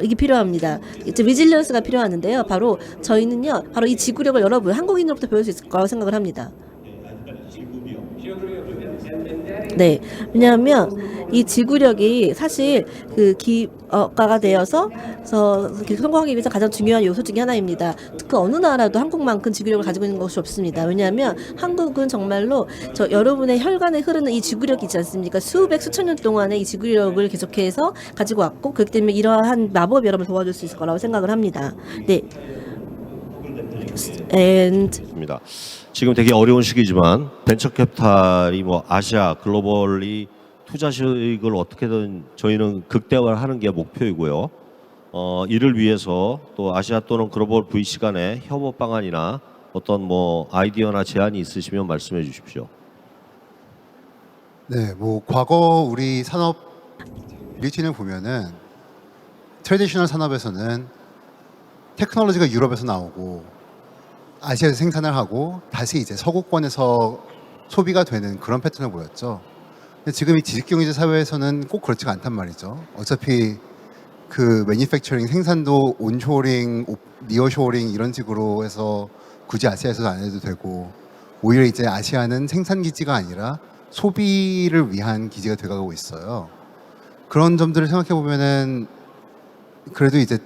이게 필요합니다. 이제 리질리언스가 필요하는데요. 바로 저희는요, 바로 이 지구력을 여러분 한국인으로부터 배울 수 있을 거라고 생각을 합니다. 네, 왜냐하면 이 지구력이 사실 기업가가 되어서 성공하기 위해서 가장 중요한 요소 중에 하나입니다. 그 어느 나라도 한국만큼 지구력을 가지고 있는 것이 없습니다. 왜냐하면 한국은 정말로 여러분의 혈관에 흐르는 이 지구력이 있지 않습니까? 수천 년 동안의 이 지구력을 계속해서 가지고 왔고 그렇기 때문에 이러한 마법이 여러분을 도와줄 수 있을 거라고 생각을 합니다. 네. 입니다. 지금 되게 어려운 시기지만 벤처 캐피탈이 아시아 글로벌리 투자 수익을 어떻게든 저희는 극대화하는 게 목표이고요. 이를 위해서 또 아시아 또는 글로벌 VC 간의 협업 방안이나 어떤 아이디어나 제안이 있으시면 말씀해 주십시오. 네, 과거 우리 산업 루틴을 보면은 트래디셔널 산업에서는 테크놀로지가 유럽에서 나오고 아시아에서 생산을 하고 다시 이제 서구권에서 소비가 되는 그런 패턴을 보였죠. 근데 지금 이 지식경제 사회에서는 꼭 그렇지가 않단 말이죠. 어차피 매니팩처링 생산도 온쇼링, 니어쇼링 이런 식으로 해서 굳이 아시아에서 안 해도 되고 오히려 이제 아시아는 생산 기지가 아니라 소비를 위한 기지가 돼가고 있어요. 그런 점들을 생각해 보면은 그래도 이제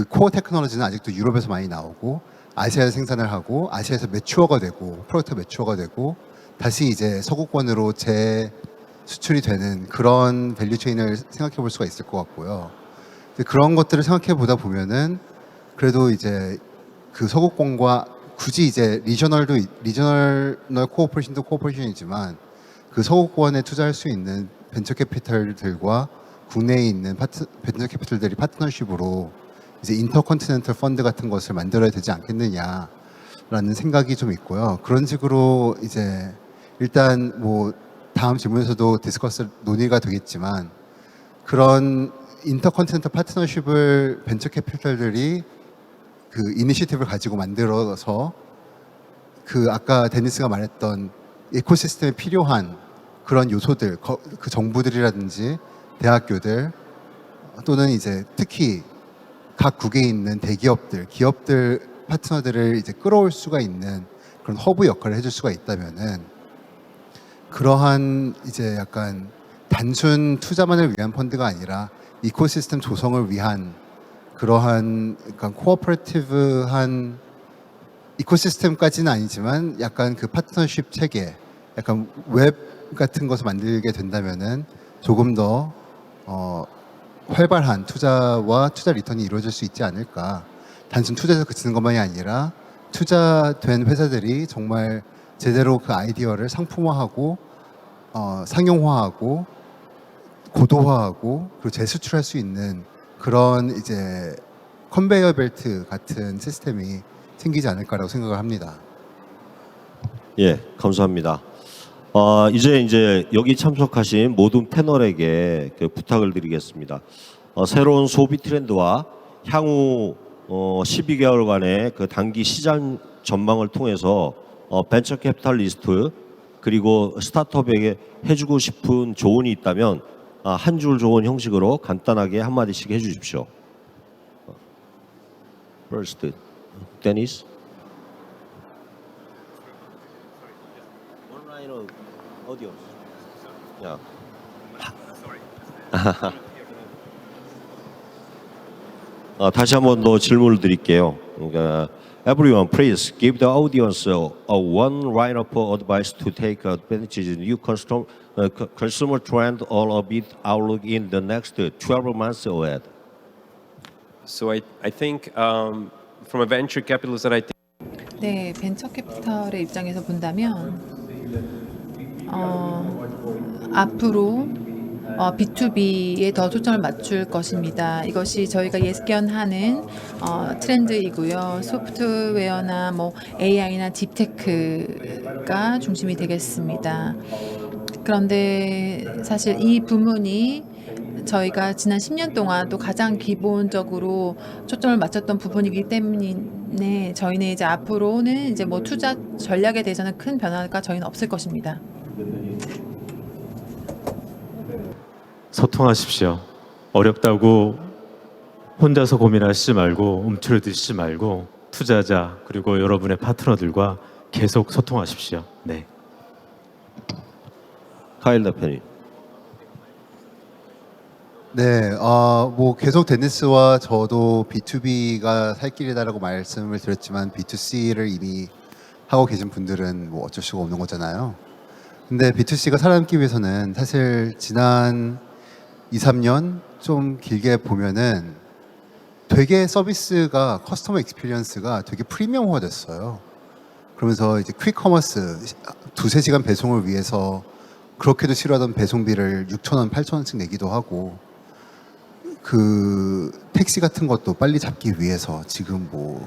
코어 테크놀로지는 아직도 유럽에서 많이 나오고 아시아에서 생산을 하고 아시아에서 매추어가 되고 프로덕트 매추어가 되고 다시 이제 서구권으로 재수출이 되는 그런 밸류체인을 생각해 볼 수가 있을 것 같고요. 그런 것들을 생각해 보다 보면은 그래도 이제 서구권과 굳이 이제 리저널 코어포레이션이지만 서구권에 투자할 수 있는 벤처 캐피탈들과 국내에 있는 벤처 캐피탈들이 파트너십으로 이제 인터컨티넨털 펀드 같은 것을 만들어야 되지 않겠느냐라는 생각이 좀 있고요. 그런 식으로 이제 일단 다음 질문에서도 논의가 되겠지만 그런 인터컨티넨털 파트너십을 벤처 캐피탈들이 그 이니시티브를 가지고 만들어서 그 아까 데니스가 말했던 에코시스템에 필요한 그런 요소들, 그 정부들이라든지 대학교들 또는 이제 특히 각 국에 있는 대기업들, 기업들 파트너들을 이제 끌어올 수가 있는 그런 허브 역할을 해줄 수가 있다면은 그러한 이제 약간 단순 투자만을 위한 펀드가 아니라 이코시스템 조성을 위한 그러한 약간 코어퍼레이티브한 이코시스템까지는 아니지만 약간 그 파트너십 체계, 약간 웹 같은 것을 만들게 된다면은 조금 더 활발한 투자와 투자 리턴이 이루어질 수 있지 않을까. 단순 투자에서 그치는 것만이 아니라 투자된 회사들이 정말 제대로 그 아이디어를 상품화하고 상용화하고 고도화하고 그리고 재수출할 수 있는 그런 이제 컨베이어 벨트 같은 시스템이 생기지 않을까라고 생각을 합니다. 예, 감사합니다. 이제 여기 참석하신 모든 패널에게 그 부탁을 드리겠습니다. 새로운 소비 트렌드와 향후 12개월간의 그 단기 시장 전망을 통해서 벤처 캐피탈리스트 그리고 스타트업에게 해주고 싶은 조언이 있다면 한 줄 조언 형식으로 간단하게 한마디씩 해주십시오. First, Dennis. 온라인 어디요? 야. 다시 한 번 더 질문을 드릴게요. 그러니까 Everyone, please give the audience a one line-up advice to take advantage of new consumer trend or a bit outlook in the next 12 months ahead. So I think from a venture capitalist that I think 네, 벤처 캐피털의 입장에서 본다면 앞으로 B2B에 더 초점을 맞출 것입니다. 이것이 저희가 예견하는 트렌드이고요. 소프트웨어나 뭐 AI나 딥테크가 중심이 되겠습니다. 그런데 사실 이 부문이 저희가 지난 10년 동안 또 가장 기본적으로 초점을 맞췄던 부분이기 때문에 저희는 이제 앞으로는 이제 뭐 투자 전략에 대해서는 큰 변화가 저희는 없을 것입니다. 소통하십시오. 어렵다고 혼자서 고민하시지 말고 움츠러드시지 말고 투자자 그리고 여러분의 파트너들과 계속 소통하십시오. 네. 카일 대표님. 네, 뭐 계속 데니스와 저도 B2B가 살 길이다라고 말씀을 드렸지만 B2C를 이미 하고 계신 분들은 뭐 어쩔 수가 없는 거잖아요. 근데 B2C가 살아남기 위해서는 사실 지난 2, 3년 좀 길게 보면은 되게 서비스가 커스터머 익스피리언스가 되게 프리미엄화 됐어요. 그러면서 이제 퀵커머스 2-3시간 배송을 위해서 그렇게도 싫어하던 배송비를 6,000원, 8,000원씩 내기도 하고 그 택시 같은 것도 빨리 잡기 위해서 지금 뭐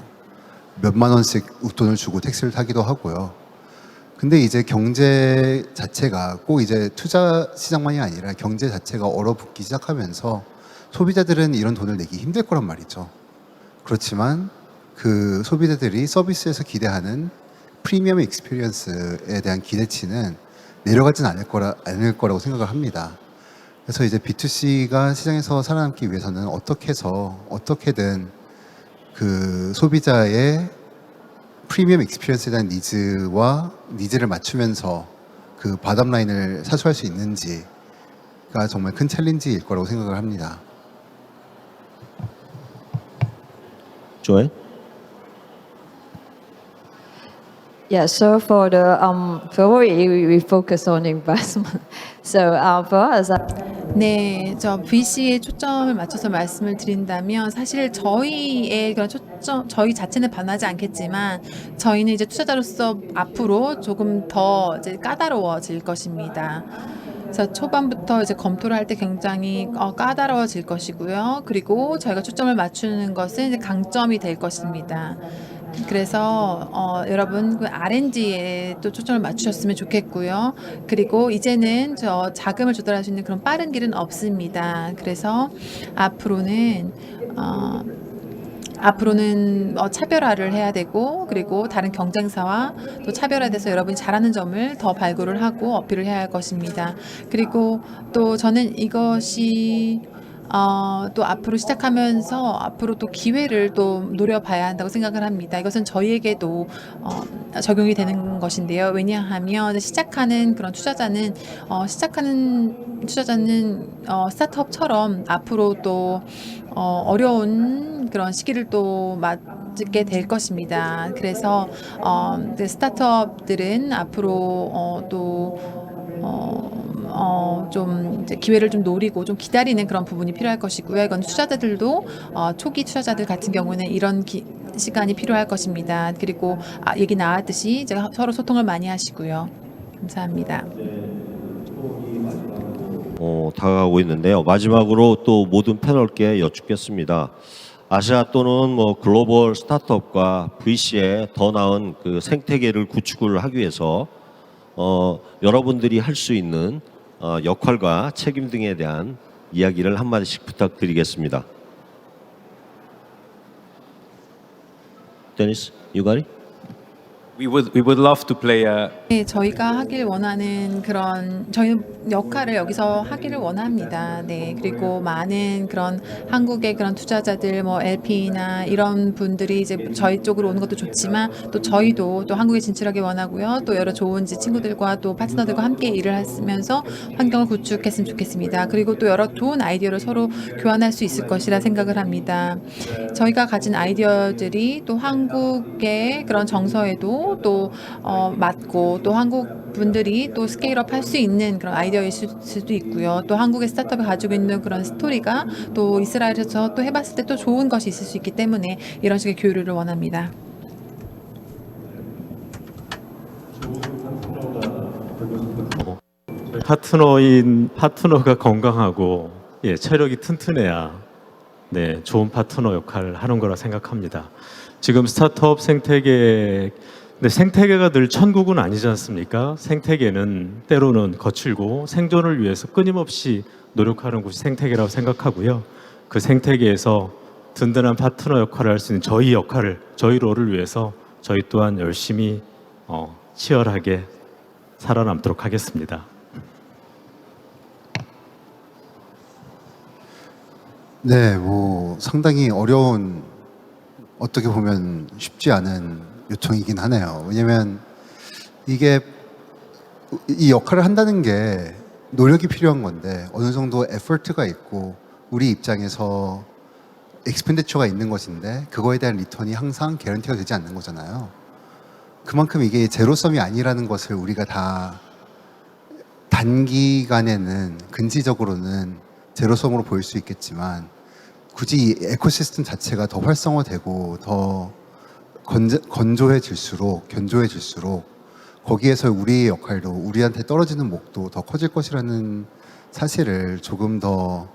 몇만 원씩 웃돈을 주고 택시를 타기도 하고요. 근데 이제 경제 자체가 꼭 이제 투자 시장만이 아니라 경제 자체가 얼어붙기 시작하면서 소비자들은 이런 돈을 내기 힘들 거란 말이죠. 그렇지만 그 소비자들이 서비스에서 기대하는 프리미엄 익스피리언스에 대한 기대치는 내려가진 않을 거라고 생각을 합니다. 그래서 이제 B2C가 시장에서 살아남기 위해서는 어떻게 해서 어떻게든 그 소비자의 프리미엄 익스피리언스에 대한 니즈를 맞추면서 그 바텀 라인을 사수할 수 있는지가 정말 큰 챌린지일 거라고 생각을 합니다. 조엘? Yeah, so for the we focus on investment. So for us, 네, 저 VC에 초점을 맞춰서 말씀을 드린다면 사실 저희의 그런 초점, 저희 자체는 변하지 않겠지만 저희는 이제 투자자로서 앞으로 조금 더 이제 까다로워질 것입니다. 그래서 초반부터 이제 검토를 할 때 굉장히 까다로워질 것이고요. 그리고 저희가 초점을 맞추는 것은 이제 강점이 될 것입니다. 그래서 여러분 그 R&D에 또 초점을 맞추셨으면 좋겠고요. 그리고 이제는 저 자금을 조달할 수 있는 그런 빠른 길은 없습니다. 그래서 앞으로는 앞으로는 차별화를 해야 되고 그리고 다른 경쟁사와 또 차별화돼서 여러분이 잘하는 점을 더 발굴을 하고 어필을 해야 할 것입니다. 그리고 또 저는 이것이 또 앞으로 시작하면서 앞으로 또 기회를 또 노려봐야 한다고 생각을 합니다. 이것은 저희에게도 적용이 되는 것인데요. 왜냐하면 시작하는 그런 투자자는 스타트업처럼 앞으로 또 어려운 그런 시기를 또 맞게 될 것입니다. 그래서 스타트업들은 앞으로 좀 이제 기회를 좀 노리고 좀 기다리는 그런 부분이 필요할 것이고요. 이건 투자자들도 초기 투자자들 같은 경우는 이런 시간이 필요할 것입니다. 그리고 얘기 나왔듯이 이제 서로 소통을 많이 하시고요. 감사합니다. 다가가고 있는데요. 마지막으로 또 모든 패널께 여쭙겠습니다. 아시아 또는 글로벌 스타트업과 VC의 더 나은 그 생태계를 구축을 하기 위해서 여러분들이 할 수 있는 역할과 책임 등에 대한 이야기를 한마디씩 부탁드리겠습니다. 데니스, you got it? We would love to play a 네, 저희가 하길 원하는 그런 저희는 역할을 여기서 하기를 원합니다. 네, 그리고 많은 그런 한국의 그런 투자자들, LP나 이런 분들이 이제 저희 쪽으로 오는 것도 좋지만 또 저희도 또 한국에 진출하기 원하고요. 또 여러 좋은 친구들과 또 파트너들과 함께 일을 하면서 환경을 구축했으면 좋겠습니다. 그리고 또 여러 좋은 아이디어를 서로 교환할 수 있을 것이라 생각을 합니다. 저희가 가진 아이디어들이 또 한국의 그런 정서에도 또 맞고 또 한국 분들이 또 스케일업 할 수 있는 그런 아이디어일 수도 있고요. 또 한국의 스타트업이 가지고 있는 그런 스토리가 또 이스라엘에서 또 해봤을 때 또 좋은 것이 있을 수 있기 때문에 이런 식의 교류를 원합니다. 파트너가 건강하고 체력이 튼튼해야 좋은 파트너 역할을 하는 거라 생각합니다. 지금 스타트업 생태계 근데 생태계가 늘 천국은 아니지 않습니까? 생태계는 때로는 거칠고 생존을 위해서 끊임없이 노력하는 곳이 생태계라고 생각하고요. 그 생태계에서 든든한 파트너 역할을 할 수 있는 저희 롤을 위해서 저희 또한 열심히 치열하게 살아남도록 하겠습니다. 네, 상당히 어려운, 어떻게 보면 쉽지 않은 요청이긴 하네요. 왜냐면 이게 이 역할을 한다는 게 노력이 필요한 건데 어느 정도 에포트가 있고 우리 입장에서 익스펜디처가 있는 것인데 그거에 대한 리턴이 항상 개런티가 되지 않는 거잖아요. 그만큼 이게 제로섬이 아니라는 것을 우리가 다 단기간에는 근시적으로는 제로섬으로 보일 수 있겠지만 굳이 이 에코시스템 자체가 더 활성화되고 더 견조해질수록 거기에서 우리의 역할도 우리한테 떨어지는 몫도 더 커질 것이라는 사실을 조금 더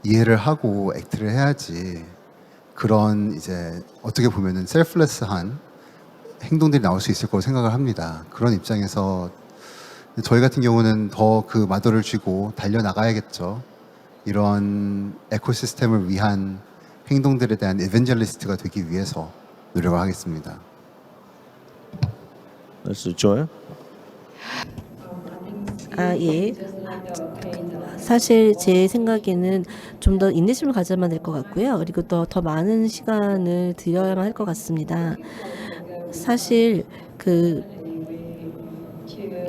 이해를 하고 액트를 해야지 그런 이제 어떻게 보면은 셀플레스한 행동들이 나올 수 있을 거라고 생각을 합니다. 그런 입장에서 저희 같은 경우는 더 그 마더를 쥐고 달려나가야겠죠. 이런 에코시스템을 위한 행동들에 대한 에벤젤리스트가 되기 위해서 노력을 하겠습니다. 좋아요? 예. 사실 제 생각에는 좀 더 인내심을 가져야만 될 것 같고요. 그리고 또 더 많은 시간을 들여야만 할 것 같습니다. 사실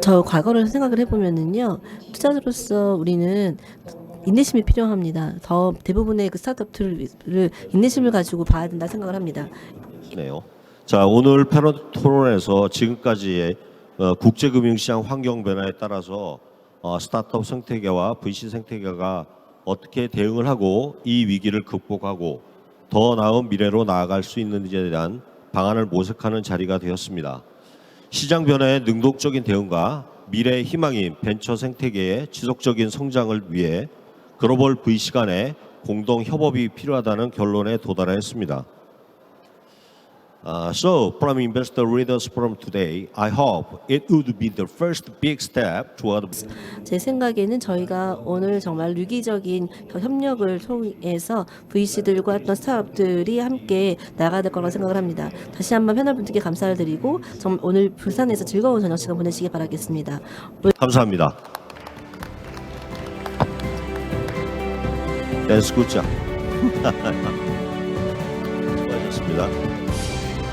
저 과거를 생각을 해보면은요, 투자자로서 우리는 인내심이 필요합니다. 더 대부분의 그 스타트업들을 인내심을 가지고 봐야 된다 생각을 합니다. 네요. 자, 오늘 패널 토론에서 지금까지의 국제금융시장 환경 변화에 따라서 스타트업 생태계와 VC 생태계가 어떻게 대응을 하고 이 위기를 극복하고 더 나은 미래로 나아갈 수 있는지에 대한 방안을 모색하는 자리가 되었습니다. 시장 변화에 능동적인 대응과 미래의 희망인 벤처 생태계의 지속적인 성장을 위해 글로벌 VC 간의 공동 협업이 필요하다는 결론에 도달하였습니다. So, from Investor Readers Forum today, I hope it would be the first big step toward. 제 생각에는 저희가 오늘 정말 유기적인 협력을 통해서 VC들과 어떤 스타트업들이 함께 나가야 될 거라고 생각을 합니다. 다시 한번 패널분들께 감사를 드리고 정말 오늘 부산에서 즐거운 저녁 시간 보내시기 바라겠습니다. 감사합니다. 댄스 굿자. 수고하셨습니다.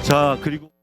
자, 그리고